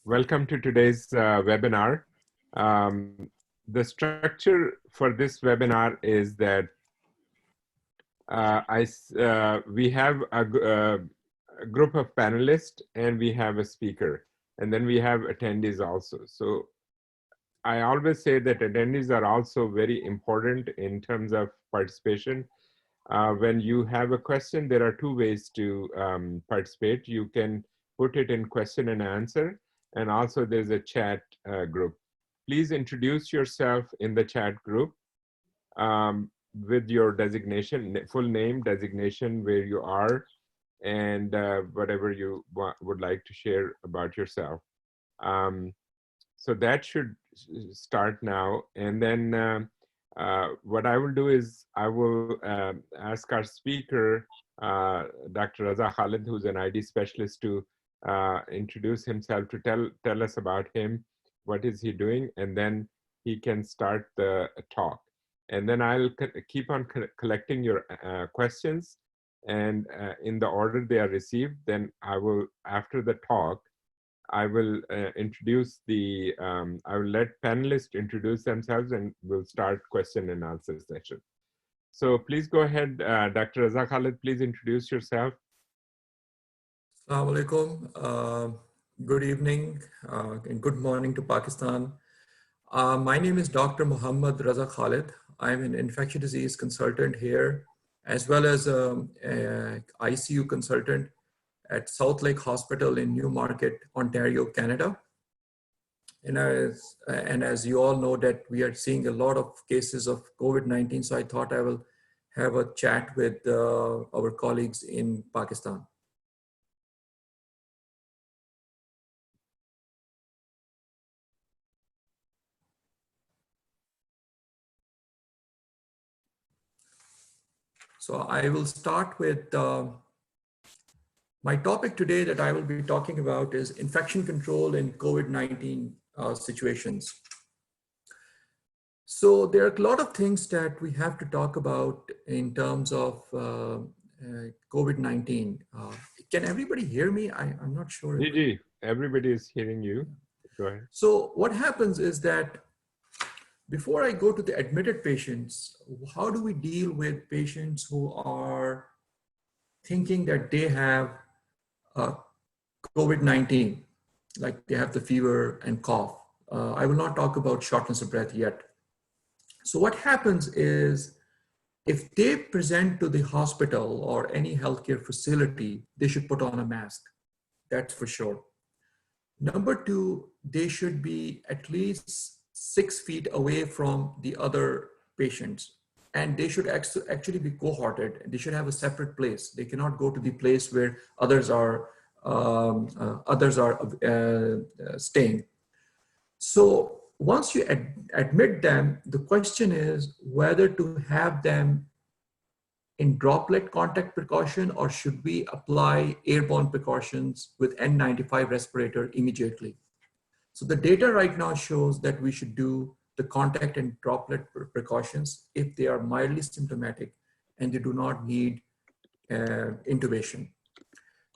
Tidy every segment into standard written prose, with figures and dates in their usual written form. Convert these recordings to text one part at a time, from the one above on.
Welcome to today's webinar. The structure for this webinar is that we have a group of panelists and we have a speaker, and then we have attendees also. So I always say that attendees are also very important in terms of participation. When you have a question, there are two ways to participate. You can put it in question and answer, and also there's a chat group. Please introduce yourself in the chat group with your designation, full name, designation, where you are, and whatever you would like to share about yourself. So that should start now. And then what I will do is I will ask our speaker, Dr. Raza Khalid, who's an ID specialist, to introduce himself, to tell us about him, what is he doing, and then he can start the talk. And then I'll keep on collecting your questions, and in the order they are received, then I will, after the talk, I will introduce the, I will let panelists introduce themselves, and we'll start question and answer session. So please go ahead, Dr. Raza Khalid, please introduce yourself. Assalamu alaikum. Good evening and good morning to Pakistan. My name is Dr. Muhammad Raza Khalid. I'm an infectious disease consultant here, as well as an ICU consultant at South Lake Hospital in Newmarket, Ontario, Canada. And as you all know, that we are seeing a lot of cases of COVID-19, so I thought I will have a chat with our colleagues in Pakistan. So I will start with my topic today that I will be talking about is infection control in COVID-19 situations. So there are a lot of things that we have to talk about in terms of COVID-19. Can everybody hear me? I'm not sure. Gigi, everybody is hearing you. Go ahead. So what happens is that before I go to the admitted patients, how do we deal with patients who are thinking that they have COVID-19, like they have the fever and cough? I will not talk about shortness of breath yet. So what happens is, if they present to the hospital or any healthcare facility, they should put on a mask. That's for sure. Number two, they should be at least 6 feet away from the other patients, and they should actually be cohorted. They should have a separate place. They cannot go to the place where others are staying. So once you admit them, the question is whether to have them in droplet contact precaution, or should we apply airborne precautions with N95 respirator immediately? So the data right now shows that we should do the contact and droplet precautions if they are mildly symptomatic and they do not need intubation.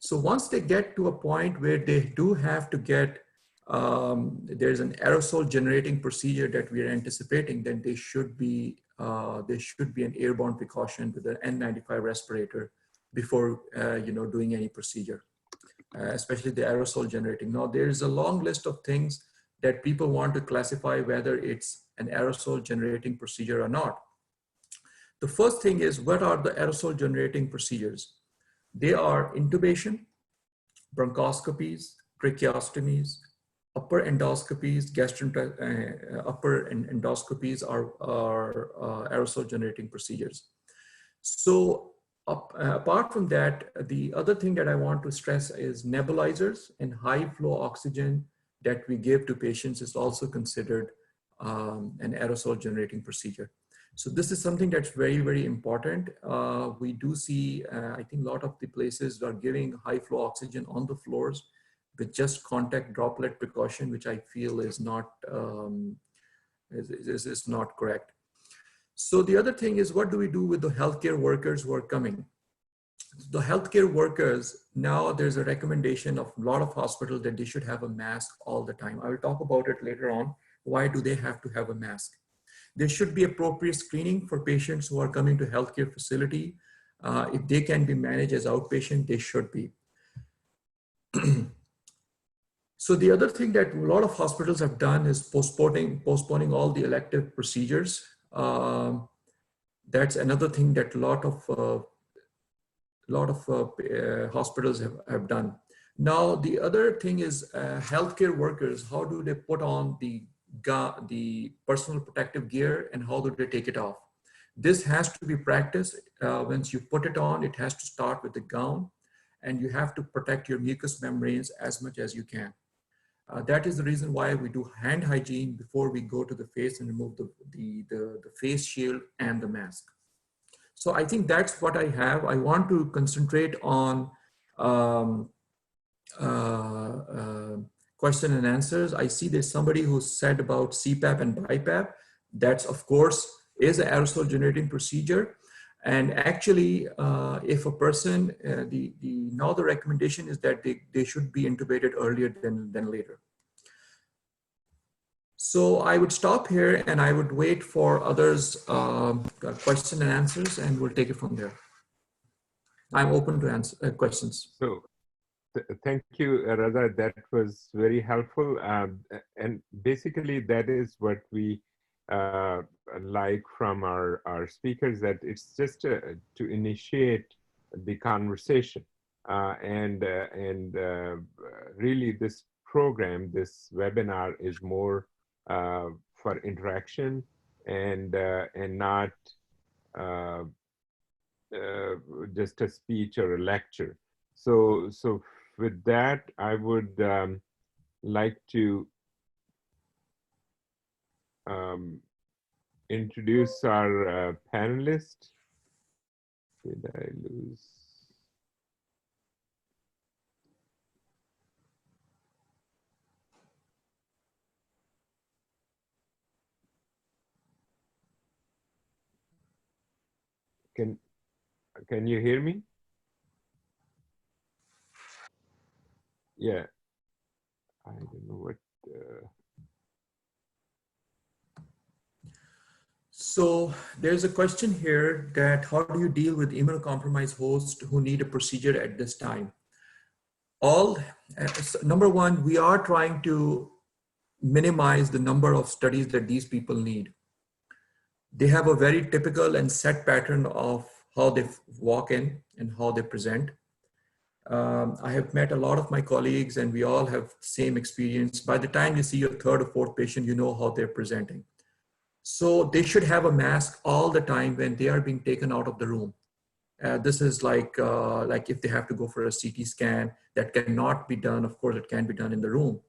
So once they get to a point where they do have to get, there's an aerosol generating procedure that we are anticipating, then they should be an airborne precaution with an N95 respirator before doing any procedure. Especially the aerosol generating. Now, there's a long list of things that people want to classify whether it's an aerosol generating procedure or not. The first thing is, what are the aerosol generating procedures? They are intubation, bronchoscopies, tracheostomies, upper endoscopies, upper endoscopies are aerosol generating procedures. So apart from that, the other thing that I want to stress is nebulizers and high flow oxygen that we give to patients is also considered an aerosol generating procedure. So this is something that's very, very important. We do see, I think a lot of the places are giving high flow oxygen on the floors with just contact droplet precaution, which I feel is not, is not correct. So the other thing is, what do we do with the healthcare workers who are coming? The healthcare workers, now there's a recommendation of a lot of hospitals that they should have a mask all the time. I will talk about it later on. Why do they have to have a mask? There should be appropriate screening for patients who are coming to healthcare facility. If they can be managed as outpatient, they should be. So the other thing that a lot of hospitals have done is postponing all the elective procedures. That's another thing that a lot of hospitals have done. Now, the other thing is healthcare workers, how do they put on the personal protective gear and how do they take it off? This has to be practiced. Once you put it on, it has to start with the gown and you have to protect your mucous membranes as much as you can. That is the reason why we do hand hygiene before we go to the face and remove the face shield and the mask. So I think that's what I have. I want to concentrate on question and answers. I see there's somebody who said about CPAP and BiPAP. That's of course is an aerosol generating procedure. And actually, if a person, now the recommendation is that they should be intubated earlier than later. So I would stop here and I would wait for others' question and answers, and we'll take it from there. I'm open to answer questions. So thank you, Raza. That was very helpful. And basically that is what we like from our speakers, that it's just to initiate the conversation. Really this program, this webinar is more for interaction and not just a speech or a lecture. So with that, I would like to introduce our panelist. Did I lose? Can you hear me? Yeah. I don't know what. So there's a question here that how do you deal with immunocompromised hosts who need a procedure at this time? Number one, we are trying to minimize the number of studies that these people need. They have a very typical and set pattern of how they walk in and how they present. I have met a lot of my colleagues and we all have the same experience. By the time you see your third or fourth patient, you know how they're presenting. So they should have a mask all the time when they are being taken out of the room. This is like if they have to go for a CT scan, that cannot be done. Of course, it can be done in the room.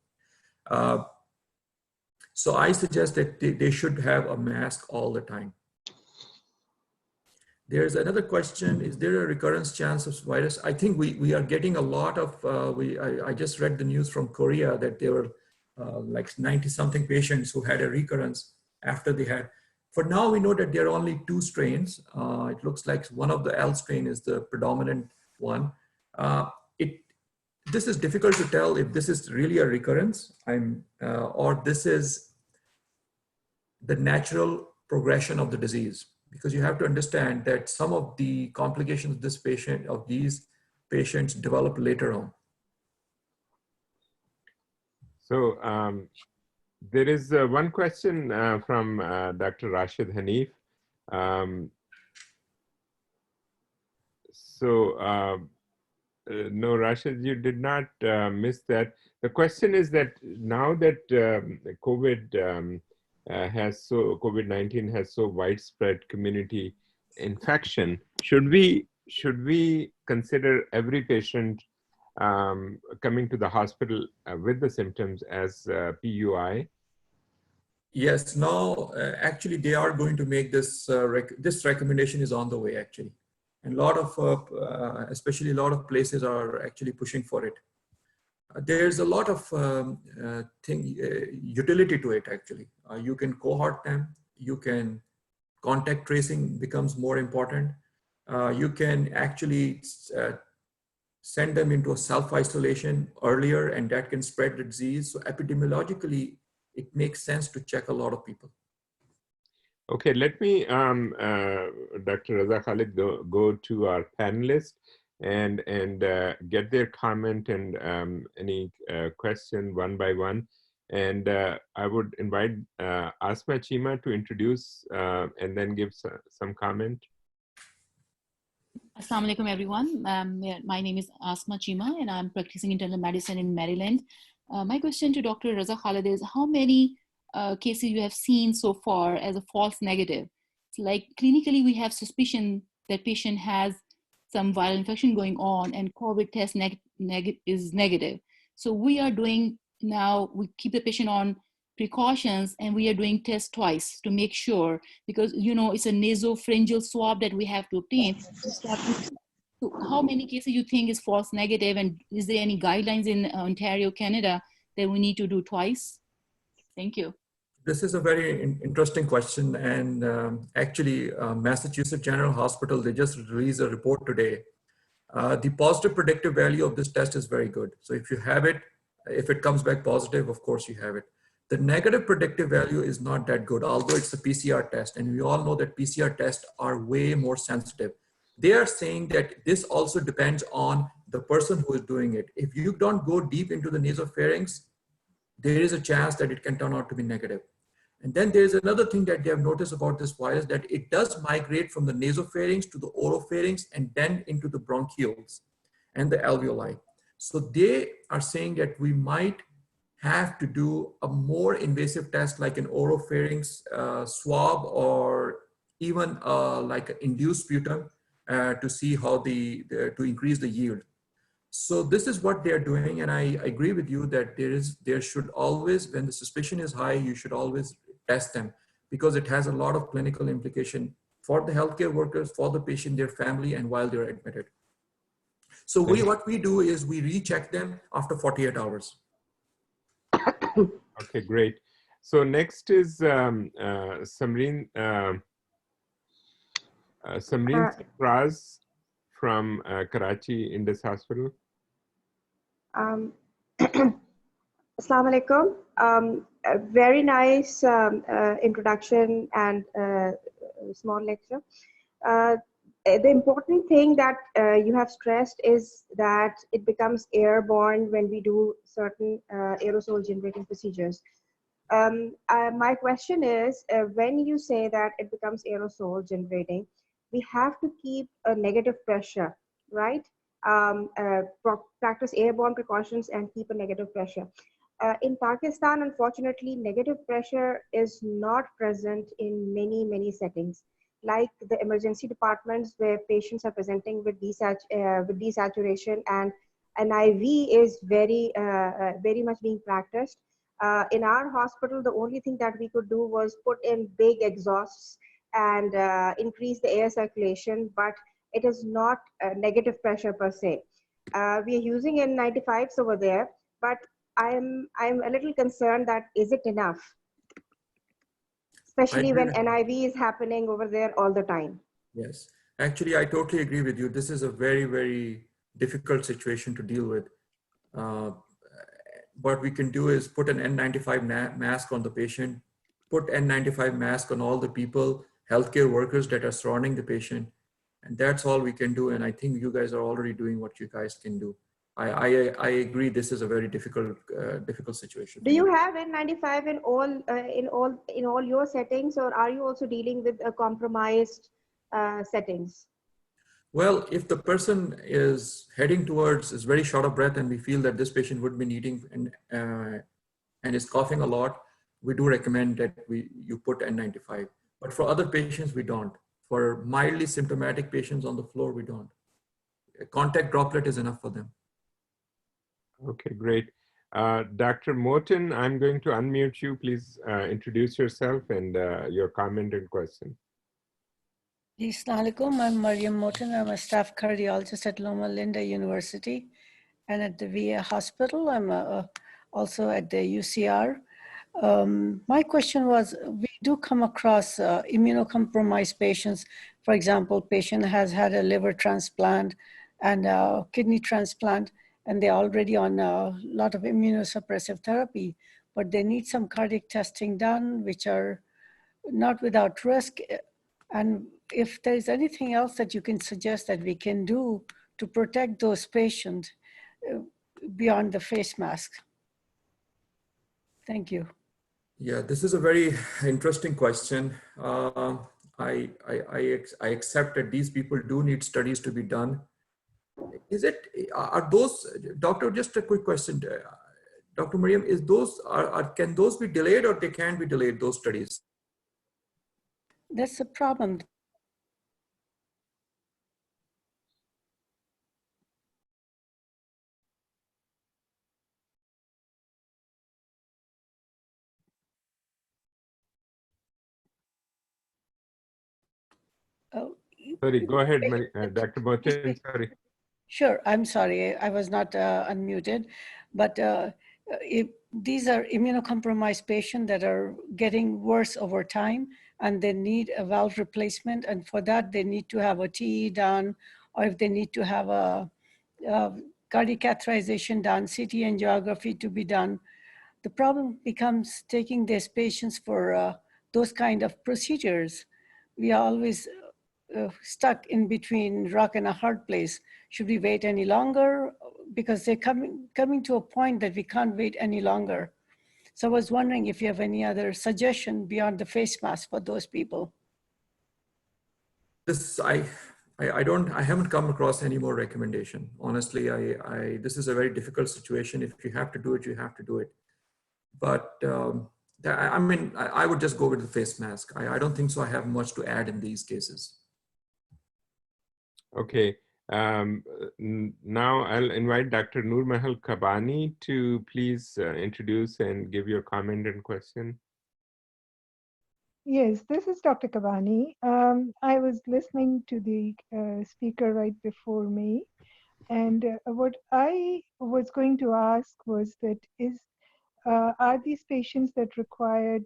So I suggest that they should have a mask all the time. There's another question, is there a recurrence chance of virus? I think we are getting a lot of, I just read the news from Korea that there were like 90 something patients who had a recurrence after they had. For now, we know that there are only 2 strains. It looks like one of the L strain is the predominant one. This is difficult to tell if this is really a recurrence or this is the natural progression of the disease. Because you have to understand that some of the complications of these patients develop later on. So there is one question from Dr. Rashid Hanif. No, Rashid, you did not miss that. The question is that now that COVID-19 has so widespread community infection, should we consider every patient coming to the hospital with the symptoms as PUI? Yes, now actually they are going to make this, this recommendation is on the way actually. And a lot of, especially a lot of places are actually pushing for it. There's a lot of utility to it actually. You can cohort them, you can contact tracing becomes more important. You can actually send them into a self-isolation earlier, and that can spread the disease. So epidemiologically, it makes sense to check a lot of people. Okay, let me, Dr. Raza Khalid, go to our panelists and get their comment and any question one by one. And I would invite Asma Chima to introduce and then give some comment. Assalamu alaikum, everyone. My name is Asma Chima, and I'm practicing internal medicine in Maryland. My question to Dr. Raza Khalid is, how many cases you have seen so far as a false negative? It's like clinically we have suspicion that patient has some viral infection going on and COVID test is negative. So we are doing now, we keep the patient on precautions, and we are doing tests twice to make sure, because it's a nasopharyngeal swab that we have to obtain. So how many cases you think is false negative, and is there any guidelines in Ontario, Canada that we need to do twice? Thank you. This is a very interesting question, and actually Massachusetts General Hospital, they just released a report today. The positive predictive value of this test is very good. So if you have it, if it comes back positive, of course you have it. The negative predictive value is not that good, although it's a PCR test, and we all know that PCR tests are way more sensitive. They are saying that this also depends on the person who is doing it. If you don't go deep into the nasopharynx, there is a chance that it can turn out to be negative. And then there's another thing that they have noticed about this virus, that it does migrate from the nasopharynx to the oropharynx and then into the bronchioles and the alveoli. So they are saying that we might have to do a more invasive test like an oropharynx swab, or even like an induced sputum to see how to increase the yield. So this is what they're doing, and I agree with you that there should always, when the suspicion is high, you should always test them, because it has a lot of clinical implication for the healthcare workers, for the patient, their family, and while they're admitted. So what we do is we recheck them after 48 hours. Okay, great. So next is Samreen Raz from Karachi Indus Hospital. Assalamu alaikum. A very nice introduction and small lecture. The important thing that you have stressed is that it becomes airborne when we do certain aerosol generating procedures. My question is, when you say that it becomes aerosol generating, we have to keep a negative pressure, right? Practice airborne precautions and keep a negative pressure. In Pakistan, unfortunately, negative pressure is not present in many settings, like the emergency departments where patients are presenting with desaturation, and an IV is very much being practiced. In our hospital, the only thing that we could do was put in big exhausts and increase the air circulation, but it is not negative pressure per se. We are using N95s over there, but I'm a little concerned that is it enough? Especially when NIV is happening over there all the time. Yes, actually, I totally agree with you. This is a very difficult situation to deal with. What we can do is put an N95 mask on the patient, put N95 mask on all the people, healthcare workers that are surrounding the patient, and that's all we can do. And I think you guys are already doing what you guys can do. I agree. This is a very difficult situation. Do you have N95 in all your settings, or are you also dealing with compromised settings? Well, if the person is very short of breath, and we feel that this patient would be needing and is coughing a lot, we do recommend that you put N95. But for other patients, we don't. For mildly symptomatic patients on the floor, we don't. A contact droplet is enough for them. Okay, great. Dr. Moten, I'm going to unmute you. Please introduce yourself and your comment and question. Assalamu alaikum. I'm Mariam Moten. I'm a staff cardiologist at Loma Linda University and at the VA hospital. I'm also at the UCR. My question was, we do come across immunocompromised patients For example, patient has had a liver transplant and a kidney transplant, and they're already on a lot of immunosuppressive therapy, but they need some cardiac testing done, which are not without risk. And if there's anything else that you can suggest that we can do to protect those patients beyond the face mask. Thank you. Yeah, this is a very interesting question. I accept that these people do need studies to be done. Are those, doctor, just a quick question. Dr. Mariam, can those be delayed or they can be delayed, those studies? That's the problem. Oh, Sorry, go ahead, Dr. Motin, sorry. Sure, I'm sorry, I was not unmuted, but these are immunocompromised patients that are getting worse over time, and they need a valve replacement, and for that they need to have a TE done, or if they need to have a cardiac catheterization done, CT angiography to be done. The problem becomes taking these patients for those kind of procedures. We are always stuck in between rock and a hard place. Should we wait any longer? Because they're coming to a point that we can't wait any longer. So I was wondering if you have any other suggestion beyond the face mask for those people. This, I haven't come across any more recommendation. Honestly, this is a very difficult situation. If you have to do it, you have to do it. But I mean, I would just go with the face mask. I don't think so. I have much to add in these cases. Okay. Now I'll invite Dr. Nurmahal Kabani to please introduce and give your comment and question. Yes, this is Dr. Kabani. I was listening to the speaker right before me, and what I was going to ask was that are these patients that required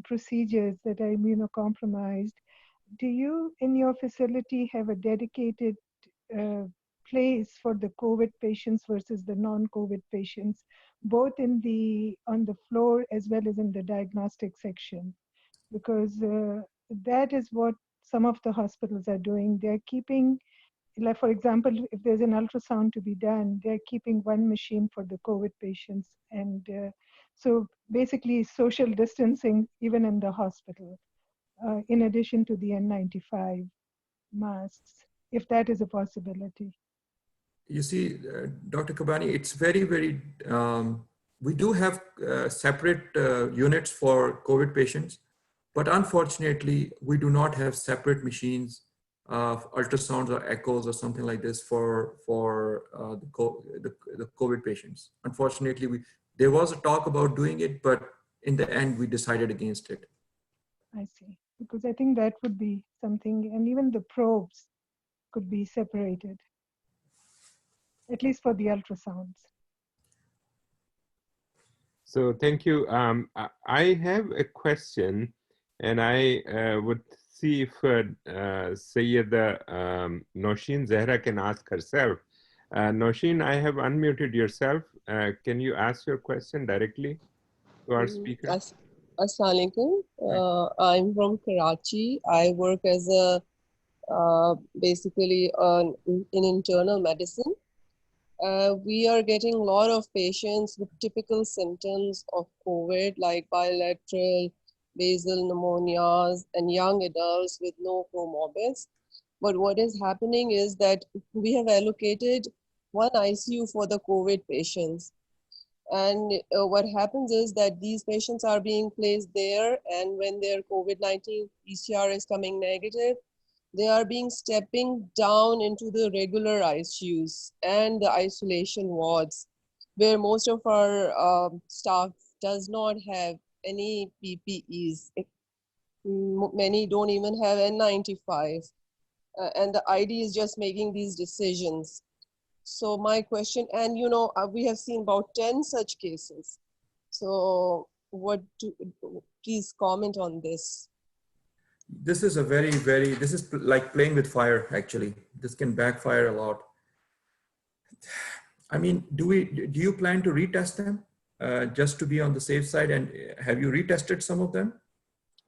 procedures that are immunocompromised, do you in your facility have a dedicated place for the COVID patients versus the non-COVID patients, both on the floor as well as in the diagnostic section? Because that is what some of the hospitals are doing. They're keeping, like for example, if there's an ultrasound to be done, they're keeping one machine for the COVID patients. And so basically social distancing even in the hospital, in addition to the N95 masks, if that is a possibility. You see, Dr. Kabani, it's very, very, we do have separate units for COVID patients, but unfortunately, we do not have separate machines of ultrasounds or echoes or something like this for the COVID patients. Unfortunately, there was a talk about doing it, but in the end, we decided against it. I see, because I think that would be something, and even the probes could be separated, at least for the ultrasounds. So thank you. I have a question, and I would see if Sayyida Nosheen Zahra can ask herself. Nosheen, I have unmuted yourself. Can you ask your question directly to our speaker? Assalamualaikum. I'm from Karachi. I work as a basically in internal medicine. We are getting a lot of patients with typical symptoms of COVID, like bilateral basal pneumonias and young adults with no comorbids. But what is happening is that we have allocated one ICU for the COVID patients. And what happens is that these patients are being placed there, and when their COVID-19 PCR is coming negative, they are being stepping down into the regular ICUs and the isolation wards, where most of our staff does not have any PPEs. Many don't even have N95. And the ID is just making these decisions. So my question, and you know, we have seen about 10 such cases. So please comment on this. This is this is like playing with fire, actually. This can backfire a lot. I mean, do you plan to retest them just to be on the safe side? And have you retested some of them?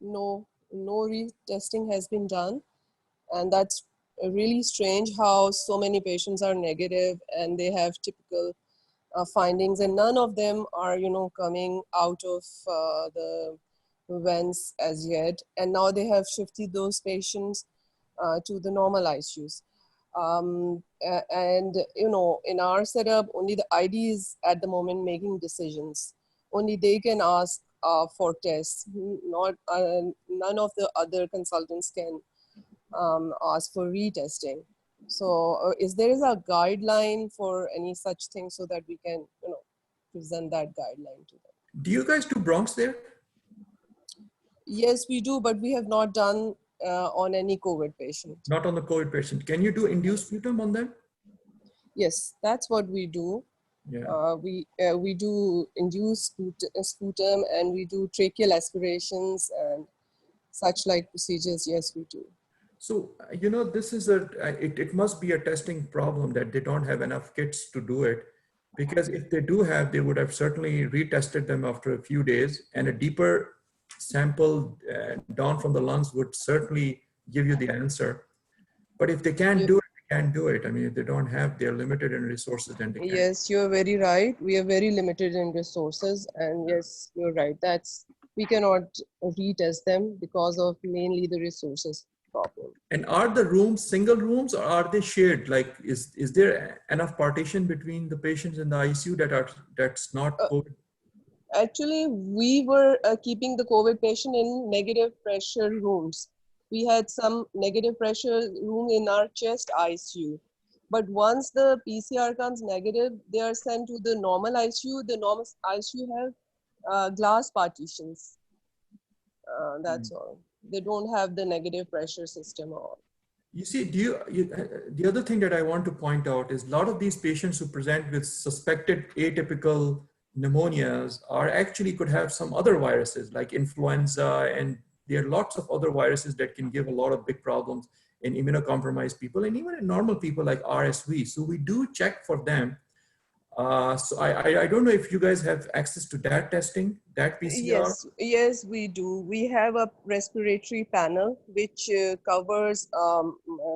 No, no retesting has been done. And that's really strange how so many patients are negative and they have typical findings, and none of them are, coming out of the vents as yet. And now they have shifted those patients to the normal ICUs. And in our setup, only the ID is at the moment making decisions. Only they can ask for tests. Not none of the other consultants can ask for retesting. So is there a guideline for any such thing so that we can, present that guideline to them? Do you guys do Bronx there? Yes, we do, but we have not done on any COVID patient. Not on the COVID patient. Can you do induced sputum on them? Yes, that's what we do. Yeah. We do induced sputum, and we do tracheal aspirations and such like procedures. Yes, we do. So, this is it must be a testing problem that they don't have enough kits to do it. Because if they do have, they would have certainly retested them after a few days, and a deeper sample down from the lungs would certainly give you the answer. But if they can't do it, they can't do it. I mean, if they don't have, they're limited in resources, then they can't. Yes, you're very right. We are very limited in resources, and yes, you're right. We cannot retest them because of mainly the resources problem. And are the rooms single rooms, or are they shared? Like, is there enough partition between the patients in the ICU that's not COVID? Actually, we were keeping the COVID patient in negative pressure rooms. We had some negative pressure room in our chest ICU. But once the PCR comes negative, they are sent to the normal ICU. The normal ICU have glass partitions. That's all. They don't have the negative pressure system on. You see, the other thing that I want to point out is a lot of these patients who present with suspected atypical pneumonias actually could have some other viruses like influenza, and there are lots of other viruses that can give a lot of big problems in immunocompromised people and even in normal people like RSV. So we do check for them. So I don't know if you guys have access to that testing, that PCR. Yes, we do. We have a respiratory panel which covers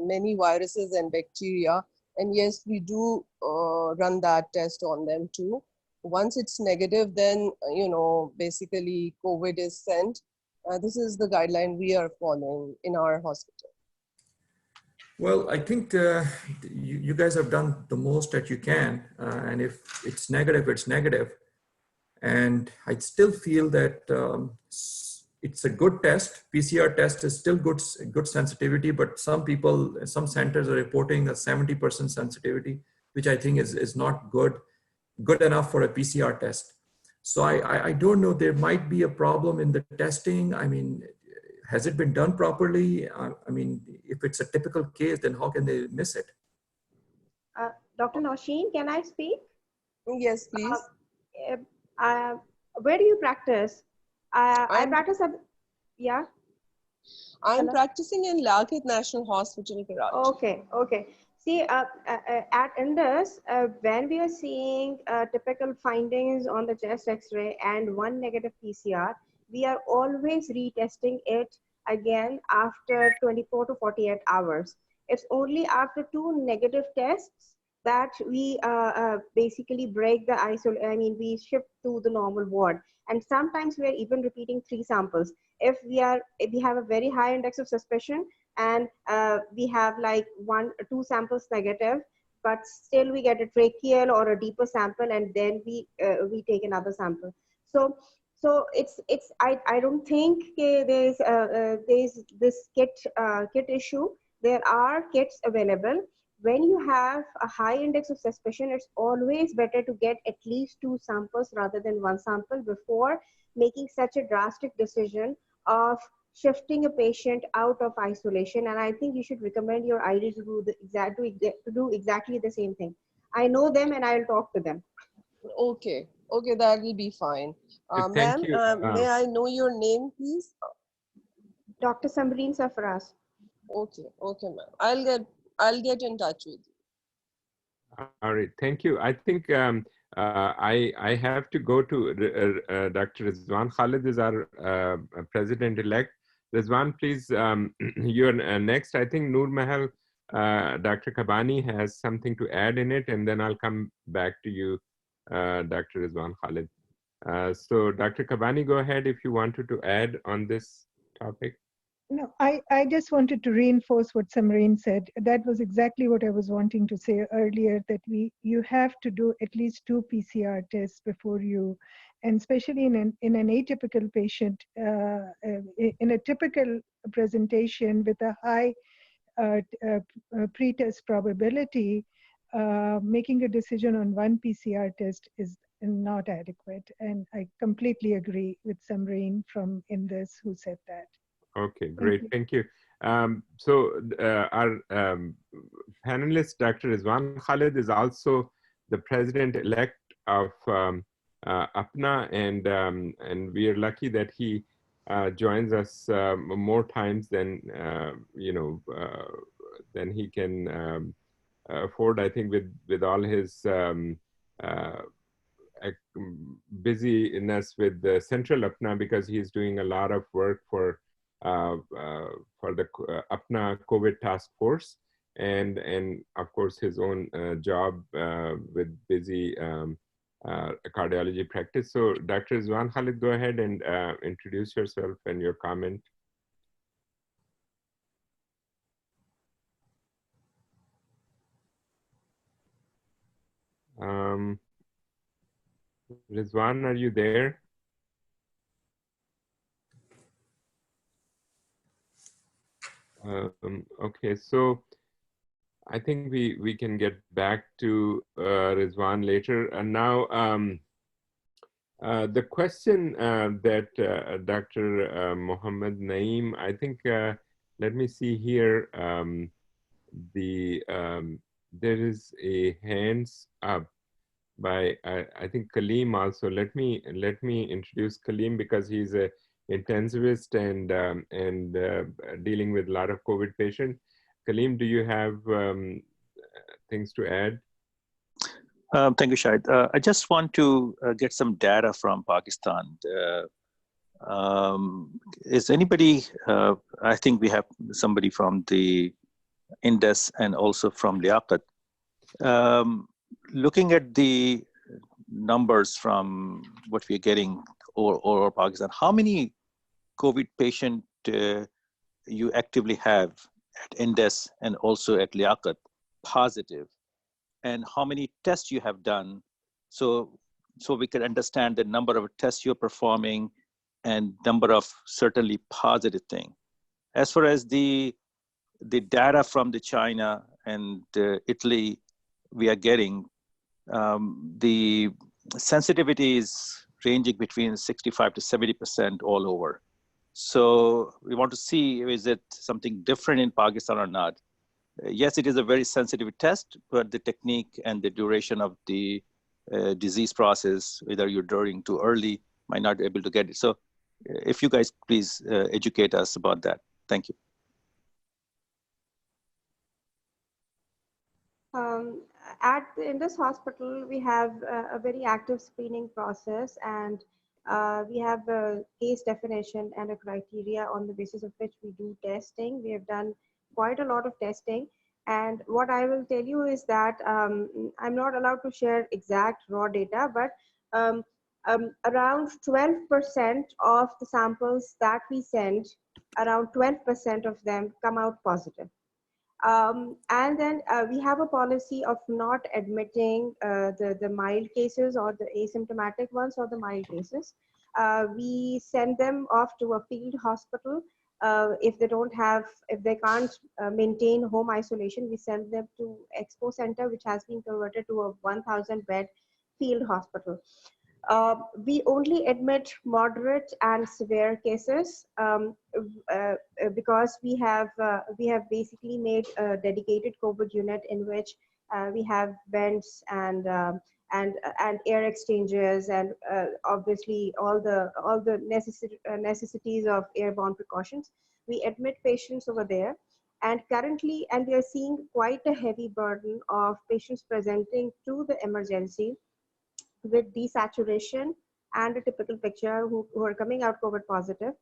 many viruses and bacteria. And yes, we do run that test on them too. Once it's negative, then, basically COVID is sent. This is the guideline we are following in our hospital. Well, I think you guys have done the most that you can. And if it's negative, it's negative. And I still feel that it's a good test. PCR test is still good sensitivity, but some centers are reporting a 70% sensitivity, which I think is not good enough for a PCR test. So I don't know, there might be a problem in the testing. I mean, has it been done properly? I mean, if it's a typical case, then how can they miss it? Dr. Nausheen, can I speak? Yes, please. Where do you practice? I practice at, yeah? I'm practicing in Lakit National Hospital, Karachi. Okay. See, at Indus, when we are seeing typical findings on the chest X-ray and one negative PCR, we are always retesting it again after 24 to 48 hours. It's only after 2 negative tests that we basically break the we shift to the normal ward. And sometimes we are even repeating 3 samples. If we have a very high index of suspicion and we have like 1 or 2 samples negative, but still we get a tracheal or a deeper sample, and then we take another sample. So I don't think there's this kit issue. There are kits available. When you have a high index of suspicion, it's always better to get at least 2 samples rather than 1 sample before making such a drastic decision of shifting a patient out of isolation. And I think you should recommend your ID to do exactly the same thing. I know them and I'll talk to them. Okay, that will be fine. Ma'am, may I know your name, please? Dr. Samreen Sarfaraz. Okay, okay, ma'am. I'll get in touch with you. All right, thank you. I think I have to go to Dr. Rizwan Khalid is our president-elect. Rizwan, please, you're next. I think Noor Mahal, Dr. Kabani has something to add in it, and then I'll come back to you, Dr. Rizwan Khalid. So Dr. Kabani, go ahead if you wanted to add on this topic. No, I just wanted to reinforce what Samreen said. That was exactly what I was wanting to say earlier, that you have to do at least 2 PCR tests before you, and especially in an atypical patient, in a typical presentation with a high pretest probability, making a decision on 1 PCR test is not adequate. And I completely agree with Samreen from Indus who said that. Okay, great. Thank you. Our panelist, Dr. Rizwan Khalid, is also the president-elect of APPNA, and we are lucky that he joins us more times than than he can afford. I think with all his busyness with the central APPNA, because he's doing a lot of work for the APPNA COVID task force, and of course his own job with busy cardiology practice. So Dr. Rizwan Khalid, go ahead and introduce yourself and your comment. Rizwan, are you there? Okay, so I think we can get back to Rizwan later. And now the question that Dr. Mohammed Naeem, I think, let me see here, there is a hands up by I think Kaleem also. Let me introduce Kaleem, because he's a intensivist and dealing with a lot of COVID patients. Kaleem, do you have things to add? Thank you, Shahid. I just want to get some data from Pakistan. Is anybody, I think we have somebody from the Indus and also from Liaqat. Looking at the numbers from what we're getting over Pakistan, how many COVID patient you actively have at Indus and also at Liaqat positive, and how many tests you have done, so we can understand the number of tests you're performing and number of certainly positive thing. As far as the data from the China and Italy we are getting, the sensitivity is ranging between 65 to 70% all over. So we want to see, is it something different in Pakistan or not? Yes, it is a very sensitive test, but the technique and the duration of the disease process, whether you're during too early, might not be able to get it. So if you guys please educate us about that. Thank you. In this hospital, we have a very active screening process, and we have a case definition and a criteria on the basis of which we do testing. We have done quite a lot of testing, and what I will tell you is that I'm not allowed to share exact raw data, but around 12% of the samples that we send, around 12% of them come out positive. And then we have a policy of not admitting the mild cases or the asymptomatic ones or the mild cases. We send them off to a field hospital. If they can't maintain home isolation, we send them to Expo Center, which has been converted to a 1,000-bed field hospital. We only admit moderate and severe cases because we have basically made a dedicated COVID unit in which we have vents and air exchanges and obviously all the necessities of airborne precautions. we admit patients over there. And currently, and we are seeing quite a heavy burden of patients presenting to the emergency with desaturation and a typical picture who are coming out COVID positive.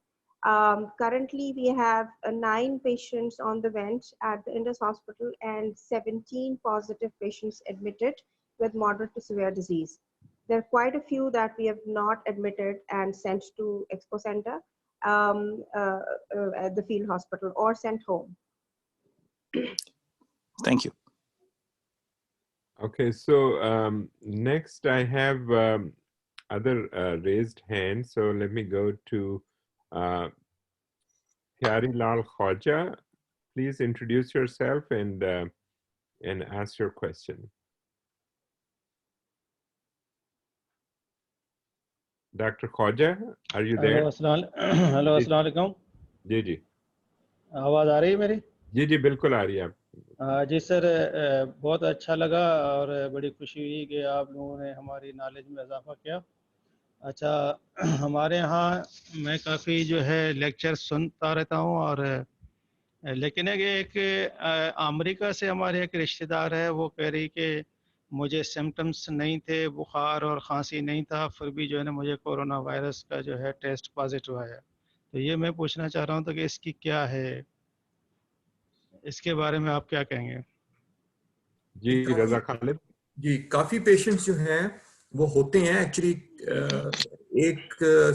Currently, we have 9 patients on the bench at the Indus Hospital and 17 positive patients admitted with moderate to severe disease. There are quite a few that we have not admitted and sent to Expo Center at the field hospital or sent home. Thank you. Okay, so next I have other raised hands. So let me go to Pyari Lal Khwaja. Please introduce yourself and ask your question. Dr. Khwaja, are you there? Hello अस्सलाम वालेकुम जी जी आवाज़ आ रही है मेरी जी जी बिल्कुल आ रही है आप जी सर बहुत अच्छा लगा और बड़ी खुशी हुई कि आप लोगों ने हमारी नॉलेज में इजाफा किया अच्छा हमारे यहाँ मैं काफ़ी जो है लेक्चर सुनता रहता हूँ और लेकिन एक अमेरिका से हमारे एक रिश्तेदार है वो कह रही कि मुझे सिम्टम्स नहीं थे बुखार और खांसी नहीं था फिर भी जो है ना मुझे कोरोना वायरस का जो है टेस्ट पॉजिटिव आया तो ये मैं पूछना चाह रहा हूँ तो कि इसकी क्या है इसके बारे में आप क्या कहेंगे जी रजा खालिद जी काफ़ी पेशेंट्स जो हैं वो होते हैं एक्चुअली एक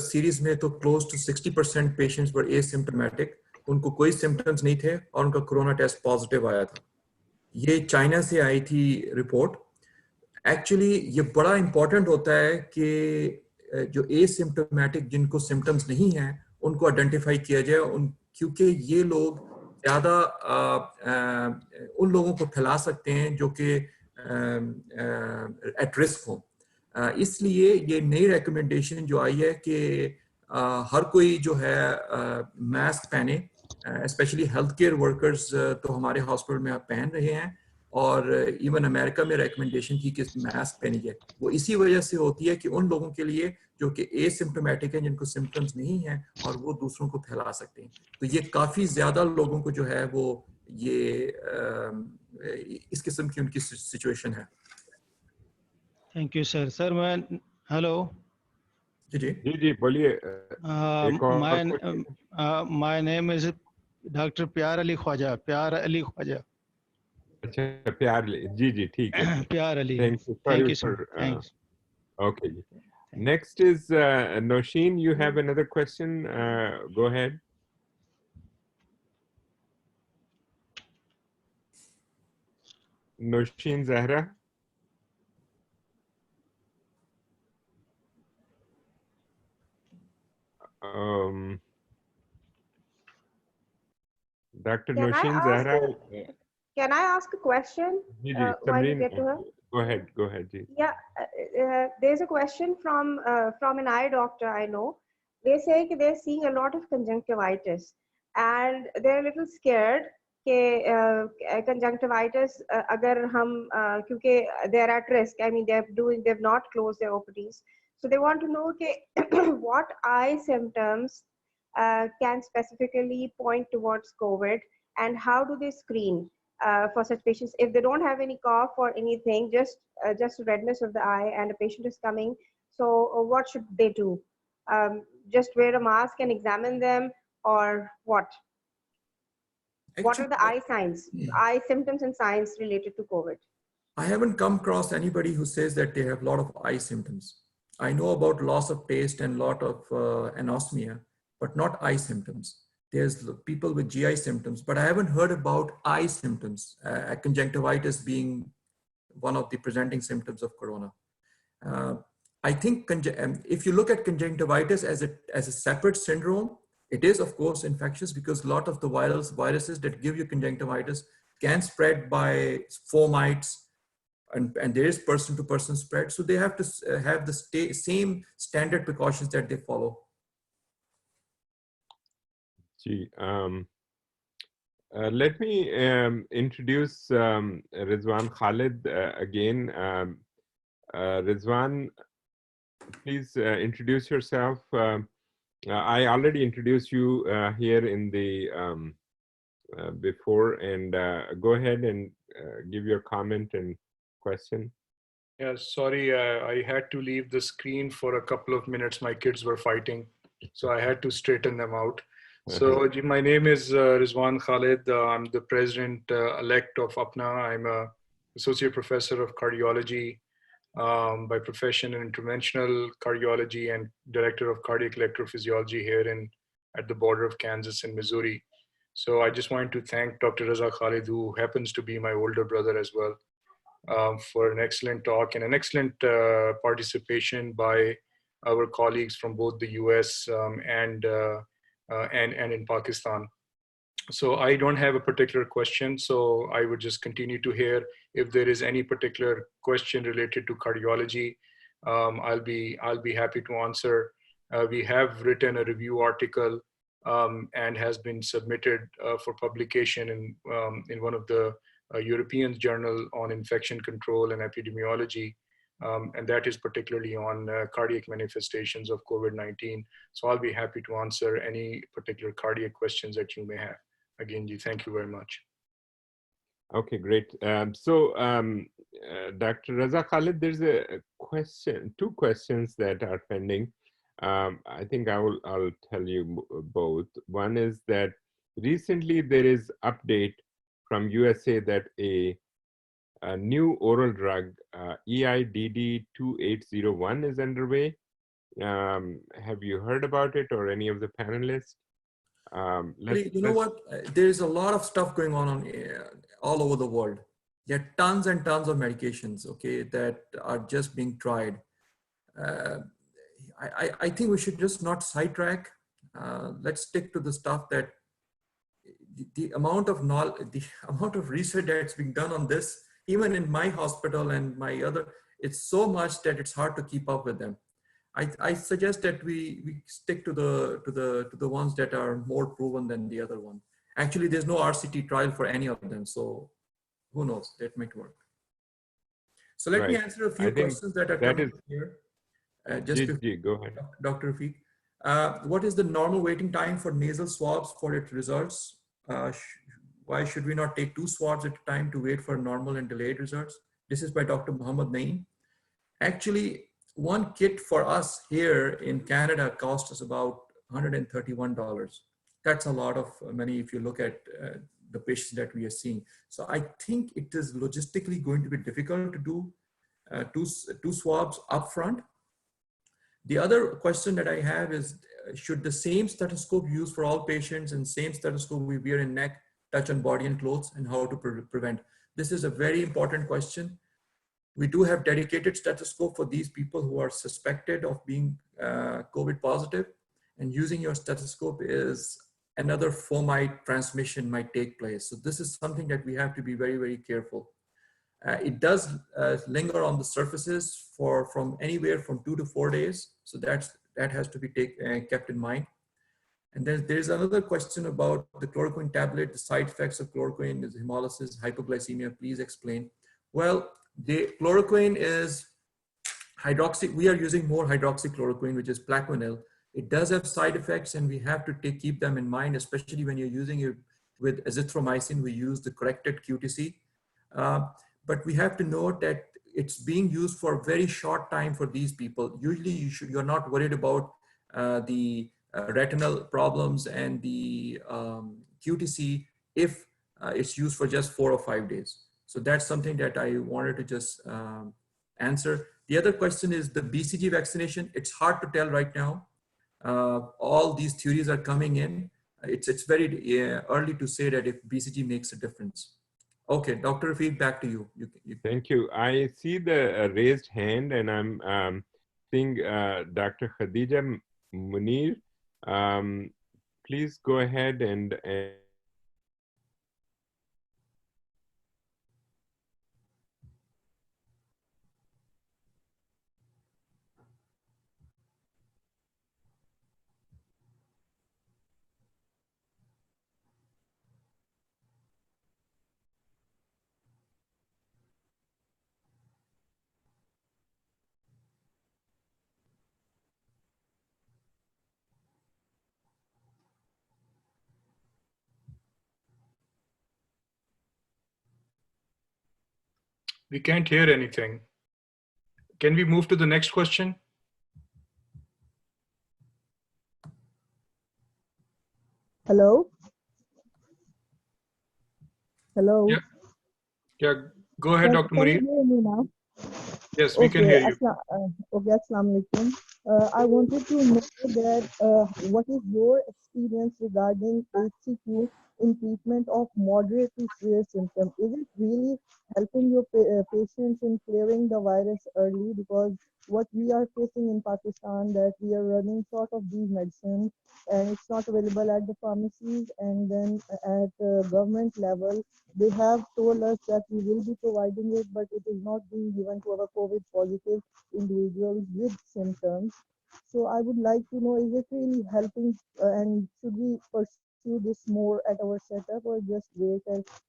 सीरीज में तो close to 60% patients were asymptomatic उनको कोई सिम्टम्स नहीं थे और उनका कोरोना टेस्ट पॉजिटिव आया था ये चाइना से आई थी रिपोर्ट एक्चुअली ये बड़ा इंपॉर्टेंट होता है कि जो एसिम्प्टोमेटिक जिनको सिम्टम्स नहीं हैं उनको आइडेंटिफाई किया जाए क्योंकि ये लोग ज़्यादा उन लोगों को फैला सकते हैं जो कि एट रिस्क हो इसलिए ये नई रिकमेंडेशन जो आई है कि हर कोई जो है मास्क पहने स्पेशली हेल्थ केयर वर्कर्स तो हमारे हॉस्पिटल में आप पहन रहे हैं और इवन अमेरिका में रिकमेंडेशन की कि मास्क पहनी जाए वो इसी वजह से होती है कि उन लोगों के लिए जो कि एसिम्प्टोमेटिक हैं जिनको सिम्टम्स नहीं हैं और वो दूसरों को फैला सकते हैं तो ये काफ़ी ज़्यादा लोगों को जो है वो ये इस किस्म की उनकी सिचुएशन है थैंक यू सर सर मैं हेलो जी जी जी जी बोलिए माय नेम इज डॉक्टर प्यार अली ख्वाजा अच्छा प्यार जी जी ठीक है प्यार Ali thank you sir okay next is Nosheen you have another question go ahead Nosheen Zahra Dr. Nosheen Zahra can I ask a question while you get to her? Go ahead. Ji. Yeah, there's a question from an eye doctor I know. They say they're seeing a lot of conjunctivitis and they're a little scared that conjunctivitis, agar hum, kyunki they're at risk. I mean, they've not closed their OPDs. So they want to know what eye symptoms can specifically point towards COVID and how do they screen for such patients if they don't have any cough or anything, just redness of the eye and a patient is coming. So what should they do? Just wear a mask and examine them or what? Actually, what are the eye signs, eye symptoms and signs related to COVID? I haven't come across anybody who says that they have a lot of eye symptoms. I know about loss of taste and lot of anosmia, but not eye symptoms. There's people with GI symptoms, but I haven't heard about eye symptoms, conjunctivitis being one of the presenting symptoms of corona. I think if you look at conjunctivitis as a separate syndrome, it is of course infectious because a lot of the viruses that give you conjunctivitis can spread by fomites, and there is person-to-person spread. So they have to have the same standard precautions that they follow. Let me introduce Rizwan Khalid again. Rizwan, please introduce yourself I already introduced you here in the before, and go ahead and give your comment and question. Yeah, sorry, I had to leave the screen for a couple of minutes. My kids were fighting, so I had to straighten them out. So my name is Raza Khalid. I'm the president-elect of APPNA. I'm a associate professor of cardiology by profession in interventional cardiology and director of cardiac electrophysiology here at the border of Kansas and Missouri. So I just wanted to thank Dr. Raza Khalid, who happens to be my older brother as well, for an excellent talk and an excellent participation by our colleagues from both the US and in Pakistan. So I don't have a particular question, so I would just continue to hear if there is any particular question related to cardiology. I'll be happy to answer. We have written a review article and has been submitted for publication in one of the European journal on infection control and epidemiology, and that is particularly on cardiac manifestations of COVID-19. So I'll be happy to answer any particular cardiac questions that you may have. Again, thank you very much. Okay, great. Dr. Raza Khalid, there's a question, two questions that are pending. I think I'll tell you both. One is that recently there is update from USA that a new oral drug, EIDD 2801, is underway. Have you heard about it, or any of the panelists? You know what? There's a lot of stuff going on all over the world. There are tons and tons of medications, okay, that are just being tried. I think we should just not sidetrack. Let's stick to the stuff that the amount of knowledge, the amount of research that's being done on this, even in my hospital and my other, it's so much that it's hard to keep up with them. I suggest that we stick to the ones that are more proven than the other one. Actually, there's no RCT trial for any of them, so who knows? That might work. So let me answer a few questions that are coming here. Go ahead, Dr. Rafiq. What is the normal waiting time for nasal swabs for its results? Why should we not take 2 swabs at a time to wait for normal and delayed results? This is by Dr. Muhammad Naeem. Actually, one kit for us here in Canada costs us about $131. That's a lot of money if you look at the patients that we are seeing. So I think it is logistically going to be difficult to do two swabs upfront. The other question that I have is, should the same stethoscope use for all patients and same stethoscope we wear in neck touch on body and clothes, and how to prevent? This is a very important question. We do have dedicated stethoscope for these people who are suspected of being COVID positive, and using your stethoscope is another fomite transmission might take place. So this is something that we have to be very, very careful. It does linger on the surfaces from anywhere from 2 to 4 days. So that has to be kept in mind. And then there's another question about the chloroquine tablet, the side effects of chloroquine, is hemolysis, hypoglycemia, please explain. Well, the chloroquine is we are using more hydroxychloroquine, which is Plaquenil. It does have side effects, and we have to keep them in mind, especially when you're using it with azithromycin. We use the corrected QTC. But we have to note that it's being used for a very short time for these people. Usually you're not worried about the retinal problems and the QTC if it's used for just 4 or 5 days. So that's something that I wanted to just answer. The other question is the BCG vaccination. It's hard to tell right now. All these theories are coming in. It's very early to say that if BCG makes a difference. Okay, Dr. Rafiq, back to you. Thank you. I see the raised hand, and I'm seeing Dr. Khadija Munir. Please go ahead and We can't hear anything. Can we move to the next question? Hello? Hello? Yeah, yeah. Go ahead, Dr. Can you Maria. hear me now? Yes, we can hear you. Okay, Assalamu alaikum. I wanted to know that what is your experience regarding HCQ in treatment of moderate to severe symptoms? Is it really helping your patients in clearing the virus early? Because what we are facing in Pakistan, that we are running short of these medicines and it's not available at the pharmacies, and then at government level, they have told us that we will be providing it, but it is not being given to our COVID positive individuals with symptoms. So I would like to know, is it really helping and should we pursue this more at our setup or just wait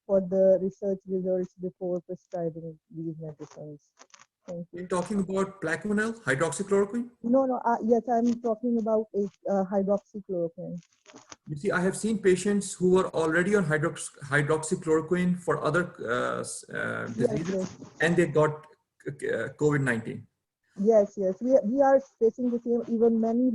for the research results before prescribing these medicines? Thank you. You're talking about Plaquenil, hydroxychloroquine? No, yes, I'm talking about hydroxychloroquine. You see, I have seen patients who were already on hydroxychloroquine for other diseases, yes. and they got COVID-19. Yes, we are facing the same. Even many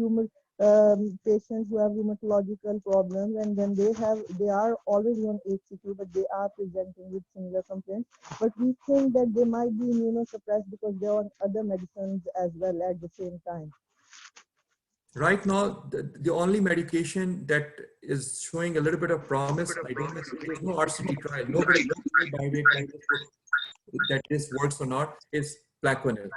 patients who have rheumatological problems, and then they are already on HCQ, but they are presenting with similar complaints. But we think that they might be immunosuppressed because they are on other medicines as well at the same time. Right now, the only medication that is showing a little bit of promise, I don't know, there's no RCT trial. Nobody knows by way that this works or not, is Plaquenil.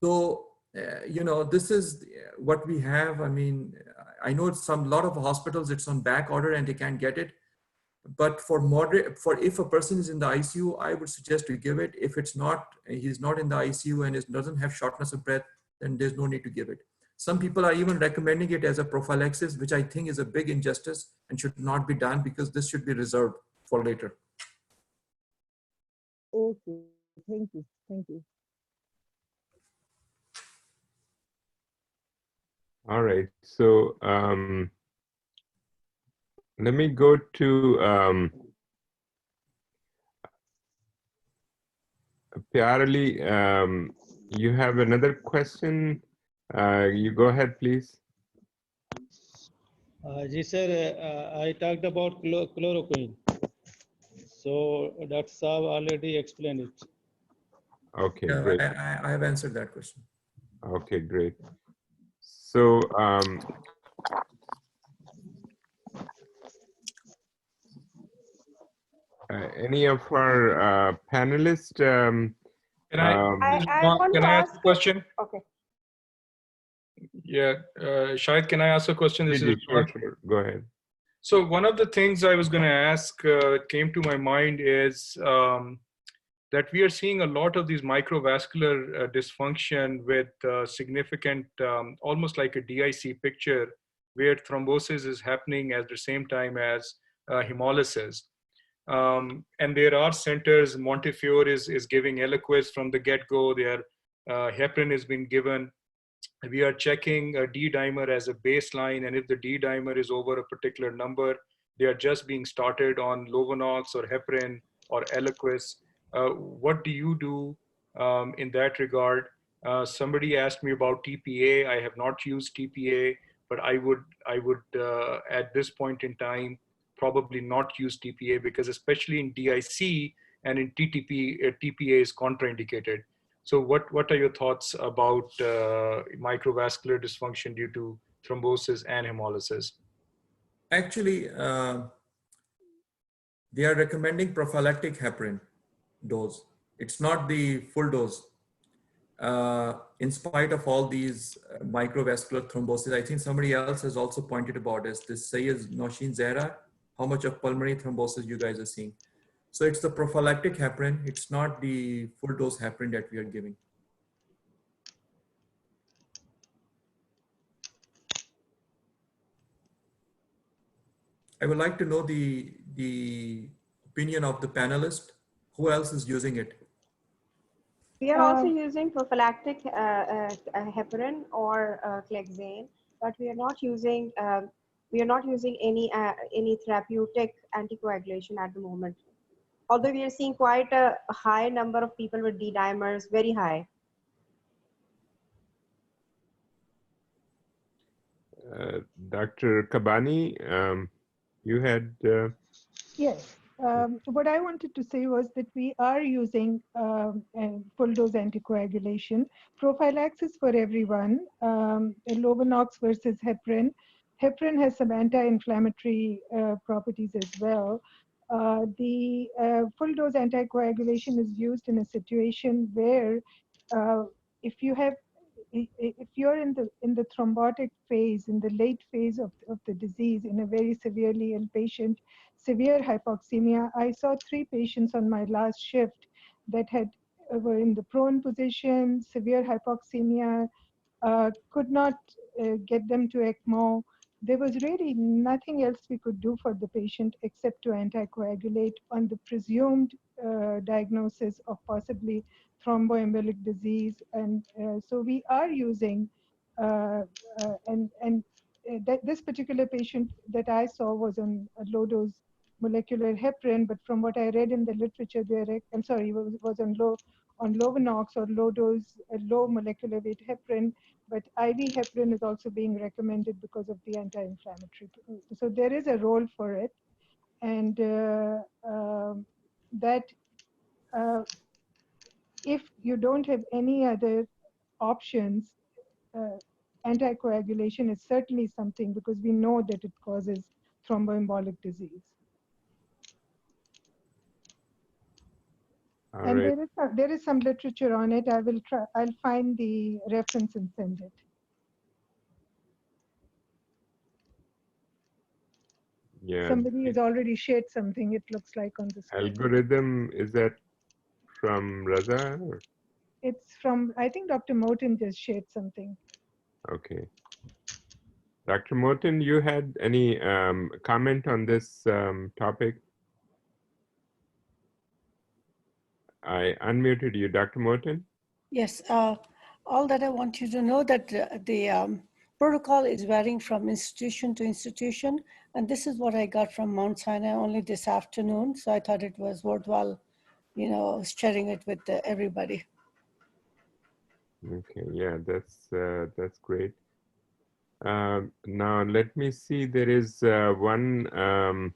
So, this is what we have. I mean, I know lot of hospitals, it's on back order and they can't get it. But if a person is in the ICU, I would suggest to give it. If he's not in the ICU and doesn't have shortness of breath, then there's no need to give it. Some people are even recommending it as a prophylaxis, which I think is a big injustice and should not be done, because this should be reserved for later. Okay, thank you. All right, so let me go to Pyarali. You have another question? You go ahead, please. Ji sir, I talked about chloroquine. So Dr. Saab already explained it. Okay, Yeah, great. I have answered that question. Okay, great. So any of our panelists? Can I ask a question? Okay. Yeah, Shahid, can I ask a question? This is sure. Go ahead. So one of the things I was going to ask came to my mind is that we are seeing a lot of these microvascular dysfunction with significant, almost like a DIC picture, where thrombosis is happening at the same time as hemolysis. And there are centers, Montefiore is giving Eliquis from the get-go. Their heparin has been given. We are checking a D-dimer as a baseline, and if the D-dimer is over a particular number, they are just being started on Lovenox or heparin or Eliquis. What do you do in that regard? Somebody asked me about TPA. I have not used TPA, but I would at this point in time probably not use TPA, because especially in DIC and in TTP, TPA is contraindicated. So what are your thoughts about microvascular dysfunction due to thrombosis and hemolysis? Actually, they are recommending prophylactic heparin dose. It's not the full dose. In spite of all these microvascular thrombosis, I think somebody else has also pointed about this Sayed Noshin Zehra, how much of pulmonary thrombosis you guys are seeing. So it's the prophylactic heparin. It's not the full dose heparin that we are giving. I would like to know the opinion of the panelist. Who else is using it? We are also using prophylactic heparin or Clexane, but we are not using any therapeutic anticoagulation at the moment. although we are seeing quite a high number of people with D dimers, very high. Dr. Kabani, you had. Yes. What I wanted to say was that we are using full dose anticoagulation prophylaxis for everyone. Lovenox versus heparin. Heparin has some anti-inflammatory properties as well. The full dose anticoagulation is used in a situation where if you have if you're in the thrombotic phase, in the late phase of the disease, in a very severely ill patient, severe hypoxemia. I saw 3 patients on my last shift that were in the prone position, severe hypoxemia, could not get them to ECMO. There was really nothing else we could do for the patient except to anticoagulate on the presumed diagnosis of possibly thromboembolic disease. And so we are using, this particular patient that I saw was on a low dose molecular heparin, but from what I read in the literature, I'm sorry, was on Lovenox or low dose, low molecular weight heparin, but IV heparin is also being recommended because of the anti-inflammatory. So there is a role for it, and that if you don't have any other options, anticoagulation is certainly something, because we know that it causes thromboembolic disease. All And right. there is some literature on it. I'll find the reference and send it. Yeah. Somebody has already shared something, it looks like, on the screen. Algorithm, is that from Raza? Or? It's from, I think Dr. Moten just shared something. Okay. Dr. Moten, you had any comment on this topic? I unmuted you, Dr. Moten. Yes, all that I want you to know that the protocol is varying from institution to institution, and this is what I got from Mount Sinai only this afternoon, so I thought it was worthwhile, sharing it with everybody. Okay, yeah, that's great. Now let me see. There is one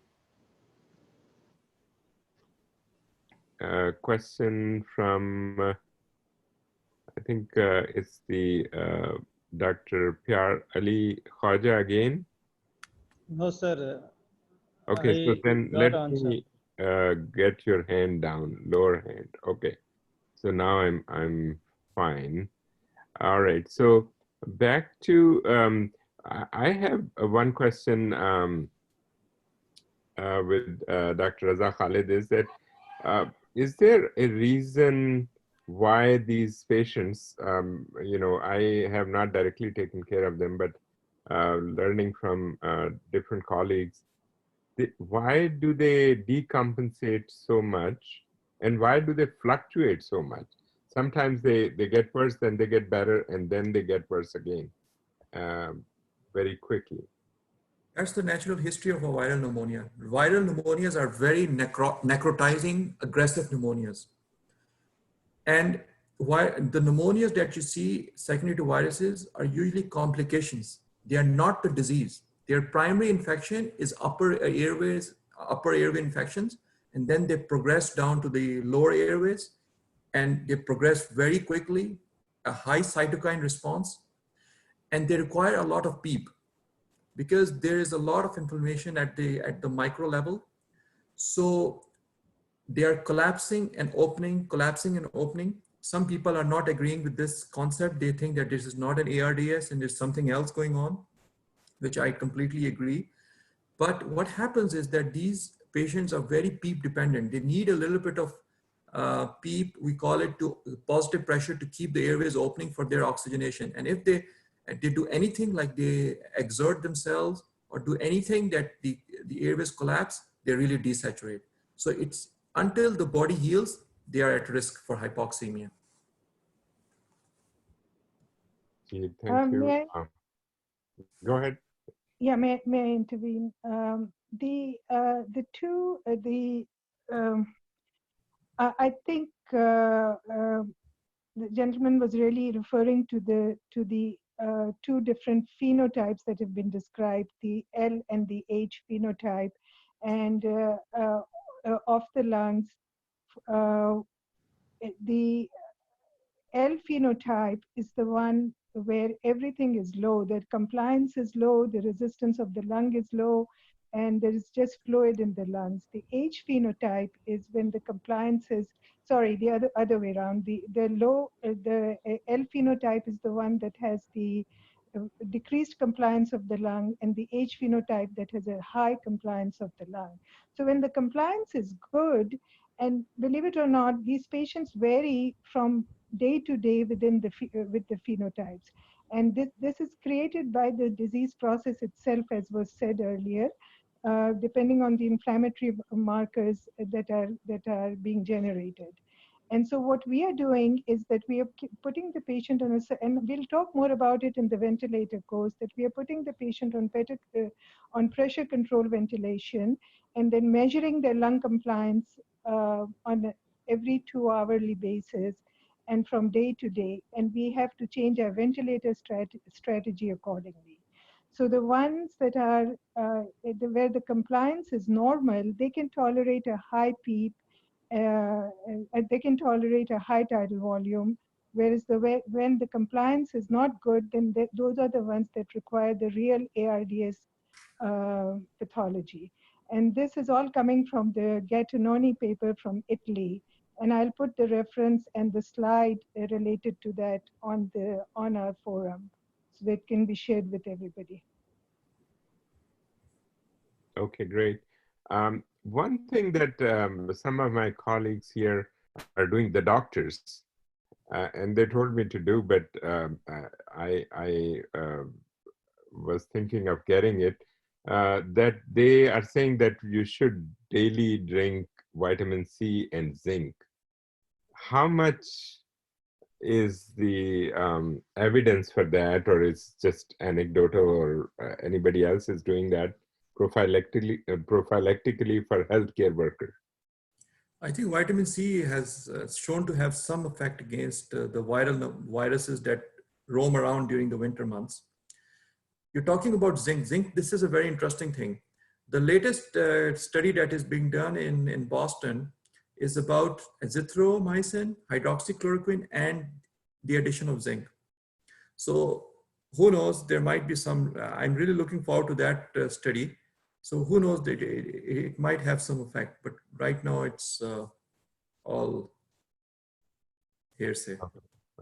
question from I think it's the Dr. Pyar Ali Khaja again. No, sir. Okay, so then let answer. me get your hand down, lower hand. Okay, so now I'm fine. All right, so back to I have one question with Dr. Raza Khalid, is there a reason why these patients, I have not directly taken care of them, but learning from different colleagues, why do they decompensate so much, and why do they fluctuate so much? Sometimes they get worse, then they get better, and then they get worse again very quickly. That's the natural history of a viral pneumonia. Viral pneumonias are very necrotizing, aggressive pneumonias. And why the pneumonias that you see secondary to viruses are usually complications. They are not the disease. Their primary infection is upper airway infections, and then they progress down to the lower airways, and they progress very quickly, a high cytokine response, and they require a lot of PEEP because there is a lot of inflammation at the micro level. So they are collapsing and opening, collapsing and opening. Some people are not agreeing with this concept. They think that this is not an ARDS and there's something else going on, which I completely agree. But what happens is that these patients are very PEEP dependent. They need a little bit of PEEP, we call it, to positive pressure to keep the airways opening for their oxygenation. And if they do anything like they exert themselves or do anything that the airways collapse, they really desaturate. So it's until the body heals, they are at risk for hypoxemia. Thank you. Go ahead. Yeah, may I intervene? I think the gentleman was really referring to the two different phenotypes that have been described, the L and the H phenotype, and of the lungs. The L phenotype is the one where everything is low, the compliance is low, the resistance of the lung is low, and there is just fluid in the lungs. The H phenotype is when the compliance is, sorry, the other way around. The L phenotype is the one that has the decreased compliance of the lung, and the H phenotype that has a high compliance of the lung. So when the compliance is good, and believe it or not, these patients vary from day to day within with the phenotypes. And this is created by the disease process itself, as was said earlier, depending on the inflammatory markers that are being generated. And so what we are doing is that we are putting the patient on and we'll talk more about it in the ventilator course, that we are putting the patient on pressure control ventilation, and then measuring their lung compliance on every 2-hourly basis and from day to day. And we have to change our ventilator strategy accordingly. So the ones that are where the compliance is normal, they can tolerate a high PEEP, they can tolerate a high tidal volume, whereas when the compliance is not good, then those are the ones that require the real ARDS pathology. And this is all coming from the Gattinoni paper from Italy. And I'll put the reference and the slide related to that on our forum, so that it can be shared with everybody. Okay, great. One thing that some of my colleagues here are doing, the doctors, and they told me to do, but I was thinking of getting it, that they are saying that you should daily drink vitamin C and zinc. How much is the evidence for that, or is just anecdotal, or anybody else is doing that prophylactically for healthcare workers? I think vitamin C has shown to have some effect against the viruses that roam around during the winter months. You're talking about zinc. Zinc, this is a very interesting thing. The latest study that is being done in Boston is about azithromycin, hydroxychloroquine, and the addition of zinc. So who knows, there might be some, I'm really looking forward to that study. So who knows, that it might have some effect, but right now it's all hearsay.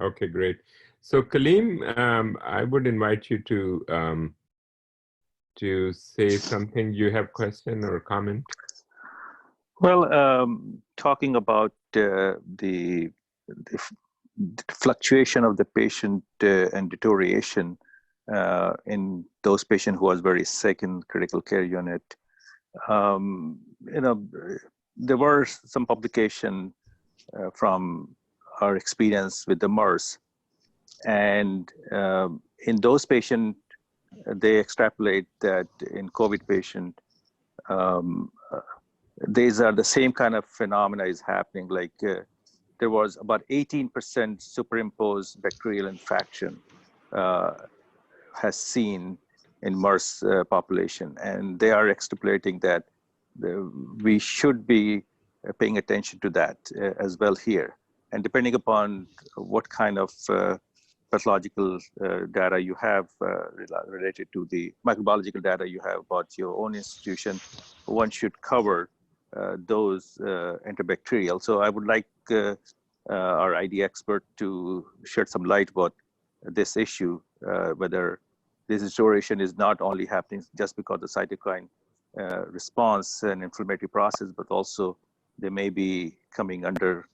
Okay, great. So Kaleem, I would invite you to say something. You have question or comment? Well, talking about the fluctuation of the patient and deterioration in those patients who was very sick in critical care unit, there were some publication from our experience with the MERS, and in those patients, they extrapolate that in COVID patient, these are the same kind of phenomena is happening. Like there was about 18% superimposed bacterial infection has seen in MERS population, and they are extrapolating that we should be paying attention to that as well here. And depending upon what kind of pathological data you have related to the microbiological data you have about your own institution, one should cover those antibacterial. So I would like our ID expert to shed some light about this issue, whether this deterioration is not only happening just because of the cytokine response and inflammatory process, but also they may be coming under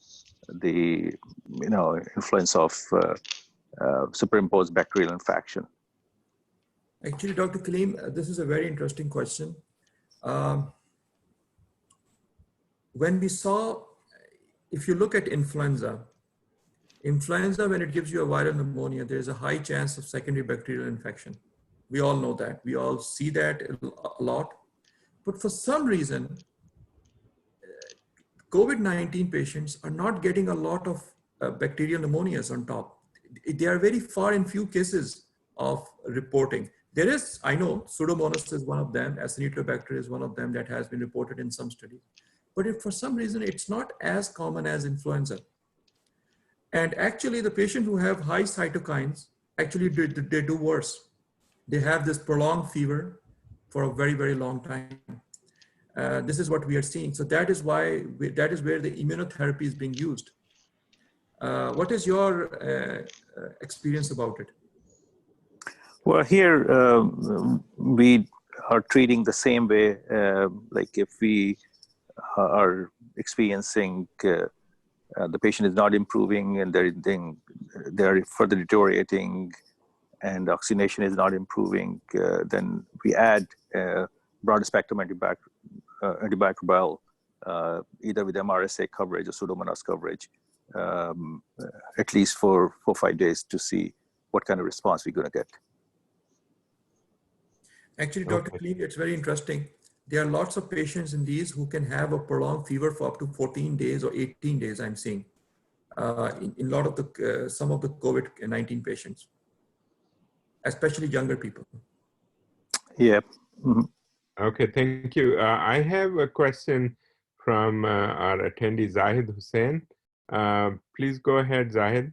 the influence of superimposed bacterial infection. Actually, Dr. Kaleem, this is a very interesting question. When we saw, if you look at influenza, when it gives you a viral pneumonia, there's a high chance of secondary bacterial infection. We all know that. We all see that a lot. But for some reason, COVID-19 patients are not getting a lot of bacterial pneumonias on top. They are very far in few cases of reporting. There is, I know, Pseudomonas is one of them, Acinetobacter is one of them that has been reported in some studies. But if for some reason it's not as common as influenza. And actually the patients who have high cytokines, actually they do worse. They have this prolonged fever for a very, very long time. This is what we are seeing. So that is why, that is where the immunotherapy is being used. What is your experience about it? Well, here we are treating the same way. Like if we are experiencing the patient is not improving and they're further deteriorating and oxygenation is not improving, then we add broad spectrum antimicrobial, either with MRSA coverage or Pseudomonas coverage, at least for 4 or 5 days to see what kind of response we're going to get. Actually, Dr. Khalid, it's very interesting. There are lots of patients in these who can have a prolonged fever for up to 14 days or 18 days, I'm seeing, in a lot of the, some of the COVID-19 patients, especially younger people. Yeah. Mm-hmm. Okay, thank you. I have a question from our attendee, Zahid Hussain. Please go ahead, Zahid.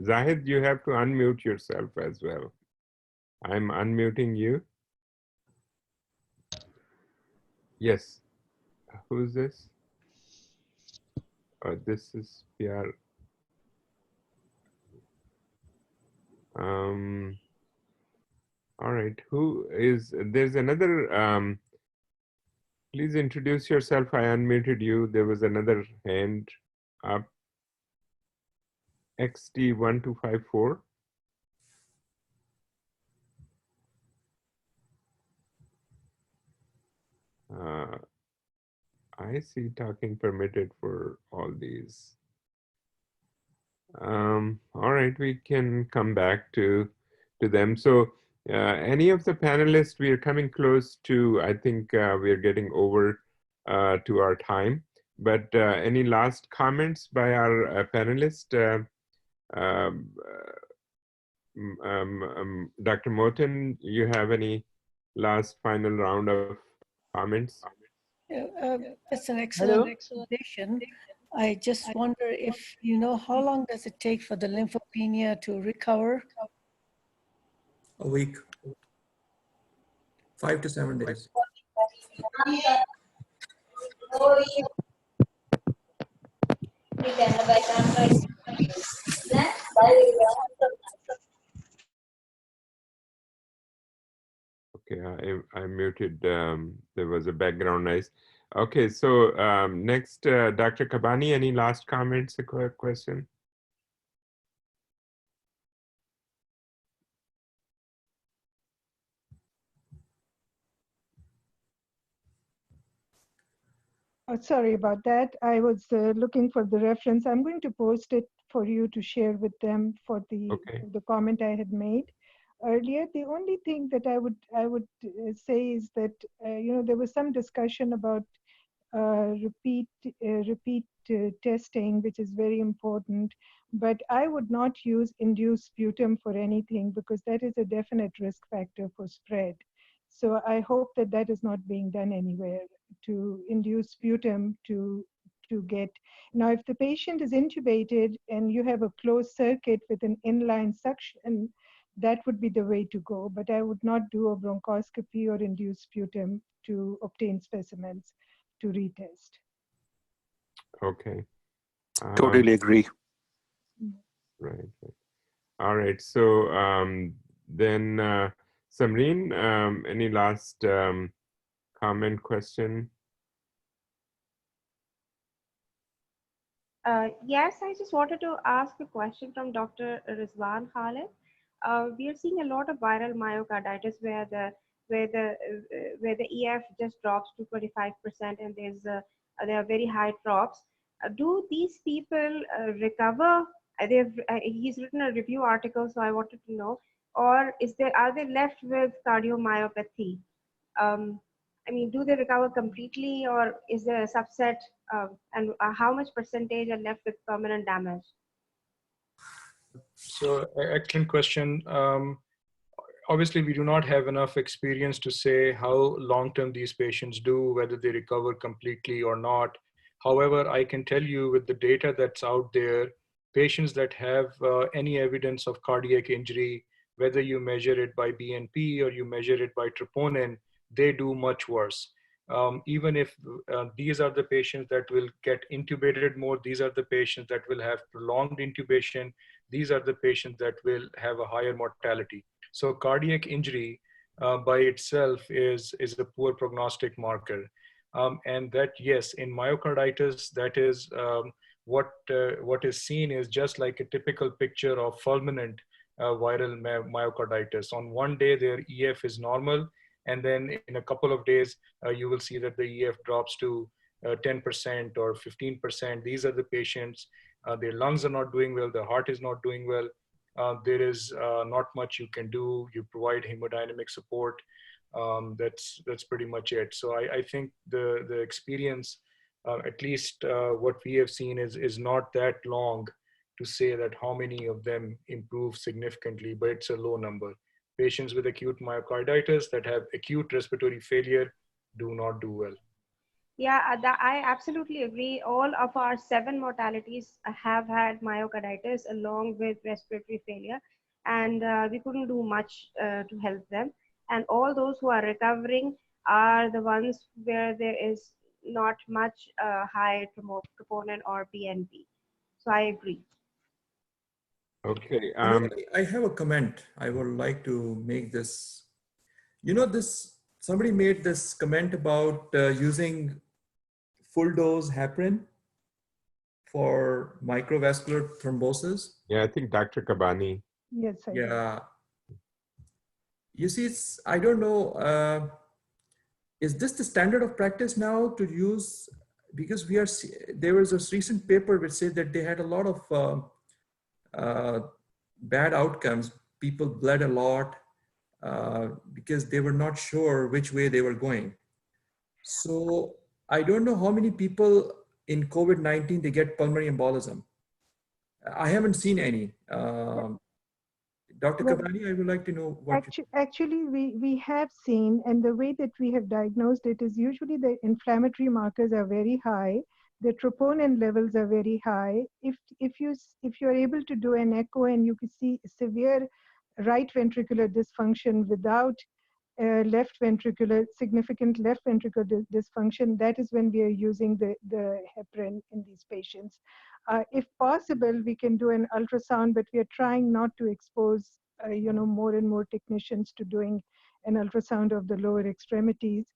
Zahid, you have to unmute yourself as well. I'm unmuting you. Yes. Who's this? Oh, this is PR. All right. Who is, there's another, please introduce yourself. I unmuted you. There was another hand up. XT1254. I see talking permitted for all these. All right, we can come back to them. So any of the panelists, we are coming close to, I think we are getting over to our time, but any last comments by our panelists? Dr. Moten, you have any last final round of comments? That's an excellent explanation. I just wonder if you know how long does it take for the lymphopenia to recover? A week, 5 to 7 days. Okay, I muted, there was a background noise. Okay, so next, Dr. Kabani, any last comments, a question? Oh, sorry about that. I was looking for the reference. I'm going to post it for you to share with them for the comment I had made earlier. The only thing that I would say is that you know, there was some discussion about repeat testing, which is very important, but I would not use induced sputum for anything because that is a definite risk factor for spread. So I hope that that is not being done anywhere, to induce sputum to get. Now, if the patient is intubated and you have a closed circuit with an inline suction, that would be the way to go. But I would not do a bronchoscopy or induce sputum to obtain specimens to retest. Okay. Totally agree. Right. All right. So then, Samreen, any last comment, question? Yes, I just wanted to ask a question from Dr. Rizwan Khalid. We are seeing a lot of viral myocarditis where the EF just drops to 25% and there are very high drops. Do these people recover? He's written a review article, so I wanted to know, or are they left with cardiomyopathy? I mean, do they recover completely, or is there a subset? And how much percentage are left with permanent damage? So, excellent question. Obviously, we do not have enough experience to say how long-term these patients do, whether they recover completely or not. However, I can tell you with the data that's out there, patients that have any evidence of cardiac injury, whether you measure it by BNP or you measure it by troponin, they do much worse. Even if these are the patients that will get intubated more, these are the patients that will have prolonged intubation, these are the patients that will have a higher mortality. So cardiac injury by itself is a poor prognostic marker. And that, yes, in myocarditis, that is what is seen is just like a typical picture of fulminant viral myocarditis. On one day, their EF is normal, and then in a couple of days, you will see that the EF drops to 10% or 15%. These are the patients, their lungs are not doing well, their heart is not doing well. There is not much you can do. You provide hemodynamic support. That's pretty much it. So I think the experience, at least what we have seen, is not that long to say that how many of them improve significantly, but it's a low number. Patients with acute myocarditis that have acute respiratory failure do not do well. Yeah, I absolutely agree. All of our 7 mortalities have had myocarditis along with respiratory failure, and we couldn't do much to help them. And all those who are recovering are the ones where there is not much high troponin or BNP. So I agree. Okay. I have a comment. I would like to make this. Somebody made this comment about using full dose heparin for microvascular thrombosis. Yeah, I think Dr. Kabani. Yes, I do. Yeah. You see, I don't know, is this the standard of practice now to use? Because there was this recent paper which said that they had a lot of bad outcomes. People bled a lot because they were not sure which way they were going. So I don't know how many people in COVID-19, they get pulmonary embolism. I haven't seen any. Dr. Well, Kabani, I would like to know what. Actually, we have seen, and the way that we have diagnosed it is usually the inflammatory markers are very high, the troponin levels are very high. If you're able to do an echo and you can see severe right ventricular dysfunction without significant left ventricular dysfunction, that is when we are using the heparin in these patients. If possible, we can do an ultrasound, but we are trying not to expose more and more technicians to doing an ultrasound of the lower extremities.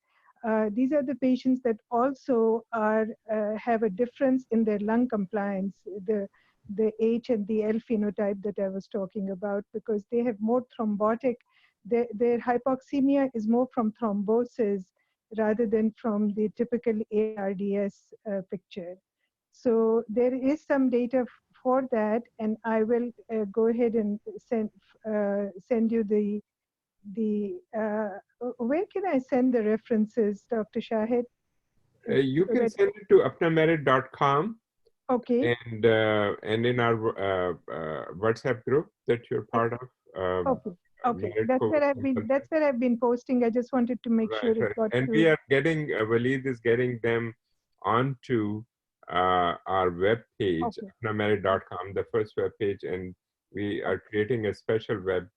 These are the patients that also have a difference in their lung compliance, the H and the L phenotype that I was talking about, because they have more thrombotic. Their hypoxemia is more from thrombosis rather than from the typical ARDS picture. So there is some data for that, and I will go ahead and send you where can I send the references, Dr. Shahid? You can send it to appnamerit.com. Okay. And in our WhatsApp group that you're part of. Okay. That's where I've been posting. I just wanted to make sure it got and through. we are getting Waleed is getting them onto our web page, appnamerit.com, the first web page, and we are creating a special web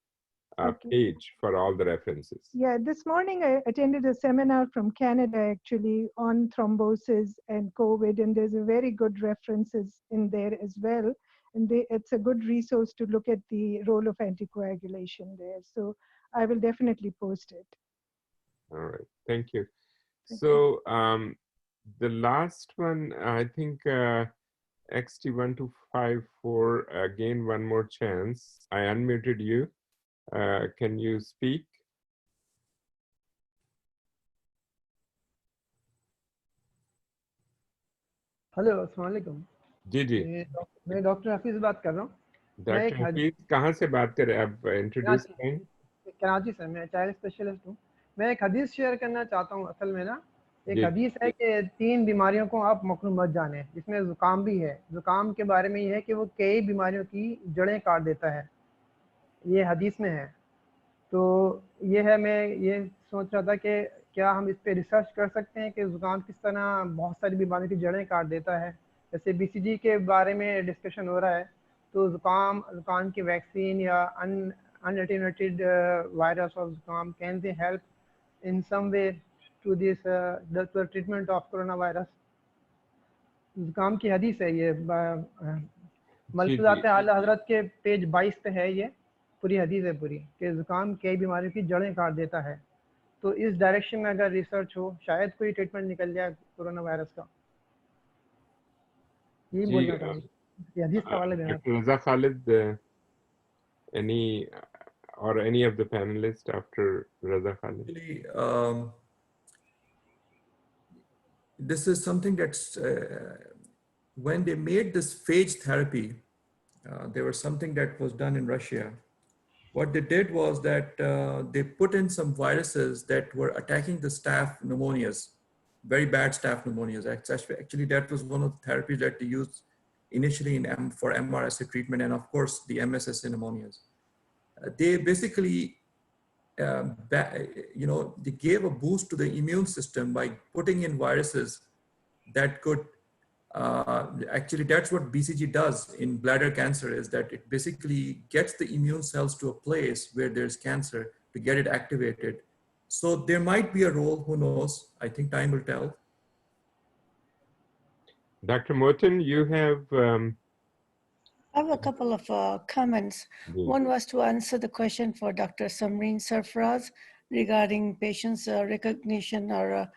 page for all the references. Yeah, this morning I attended a seminar from Canada actually on thrombosis and COVID, and there's a very good references in there as well. And it's a good resource to look at the role of anticoagulation there. So I will definitely post it. All right, thank you. So the last one, I think XT1254, again, one more chance. I unmuted you. Can you speak? Hello अस्सलाम वालेकुम जी जी मैं doctor Hafeez बात कर रहा हूँ doctor Hafeez कहाँ से बात कर रहे हैं आप? इंट्रोड्यूस करें। कराची से, मैं चाइल्ड स्पेशलिस्ट हूँ। मैं एक हदीस शेयर करना चाहता हूँ। असल में ना एक जी। हदीस है कि 3 बीमारियों को आप मकरूम मत जाने, जिसमें ज़ुकाम भी है। ज़ुकाम के बारे में ये है कि वो कई बीमारियों की जड़ें काट देता है, ये हदीस में है। तो ये है, मैं ये सोच रहा था कि क्या हम इस पे रिसर्च कर सकते हैं कि ज़ुकाम किस तरह बहुत सारी बीमारियों की जड़ें काट देता है। जैसे BCG के बारे में डिस्कशन हो रहा है, तो ज़ुकाम की वैक्सीन या अनएटेनुएटेड वायरस ऑफ ज़ुकाम, can they help in some way to this the treatment of coronavirus? ज़ुकाम की हदीस है ये, मलफूज़ात आला हज़रत के पेज 22 पे है। ये पूरी हदीस है पूरी, कि ज़ुकाम कई बीमारियों की जड़ें काट देता है। तो इस डायरेक्शन में अगर रिसर्च हो, शायद कोई ट्रीटमेंट निकल जाए कोरोना वायरस का। यही बोलना था, ये हदीस का हवाला देना। Dr. Raza Khalid, any or any of the panelists after Raza Khalid? Actually, this is something that's when they made this phage therapy, there was something that was done in Russia. What they did was that they put in some viruses that were attacking the staph pneumonias, very bad staph pneumonias. Actually, that was one of the therapies that they used initially for MRSA treatment, and of course the MSSA pneumonias. They basically, they gave a boost to the immune system by putting in viruses that could, actually that's what BCG does in bladder cancer, is that it basically gets the immune cells to a place where there's cancer to get it activated. So there might be a role, who knows? I think time will tell. Dr. Moten, you have... I have a couple of comments. One was to answer the question for Dr. Samreen Sarfraz regarding patients' recognition or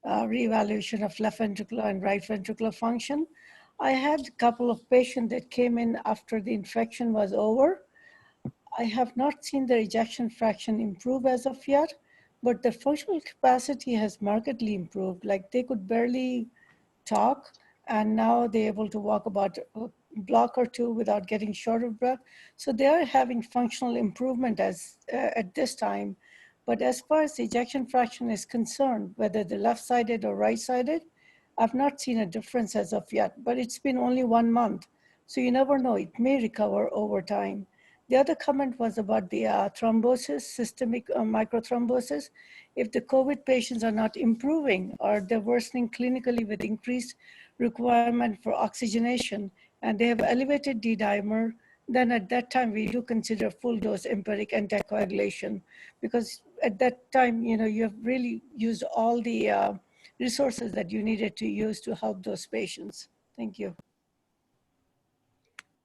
reevaluation of left ventricular and right ventricular function. I had a couple of patients that came in after the infection was over. I have not seen the ejection fraction improve as of yet, but the functional capacity has markedly improved. Like they could barely talk, and now they're able to walk about a block or two without getting short of breath. So they are having functional improvement at this time. But as far as the ejection fraction is concerned, whether the left-sided or right-sided, I've not seen a difference as of yet, but it's been only 1 month. So you never know, it may recover over time. The other comment was about the thrombosis, systemic microthrombosis. If the COVID patients are not improving or they're worsening clinically with increased requirement for oxygenation and they have elevated D-dimer, then at that time we do consider full dose empiric anticoagulation, because at that time, you have really used all the resources that you needed to use to help those patients. Thank you.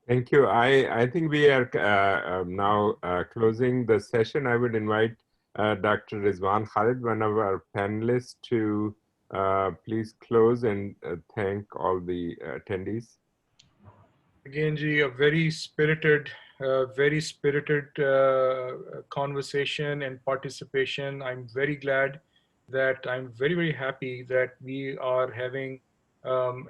Thank you. I think we are now closing the session. I would invite Dr. Rizwan Khalid, one of our panelists, to please close and thank all the attendees. Again, Ji, a very spirited conversation and participation. I'm very glad that I'm very, very happy that we are having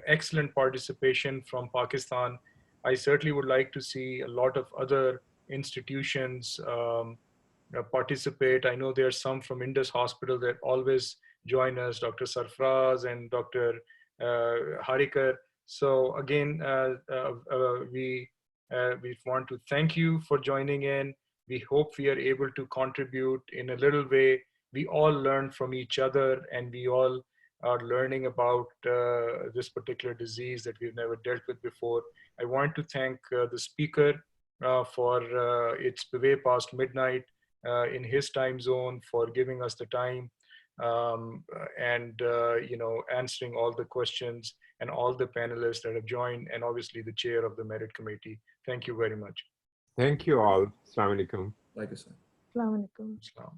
excellent participation from Pakistan. I certainly would like to see a lot of other institutions participate. I know there are some from Indus Hospital that always join us, Dr. Sarfraz and Dr. Harikar. So again, we want to thank you for joining in. We hope we are able to contribute in a little way. We all learn from each other, and we all are learning about this particular disease that we've never dealt with before. I want to thank the speaker for it's way past midnight in his time zone, for giving us the time and answering all the questions, and all the panelists that have joined, and obviously the chair of the merit committee. Thank you very much. Thank you all. Assalamu alaikum. Like I said. Assalamu alaikum. Islam.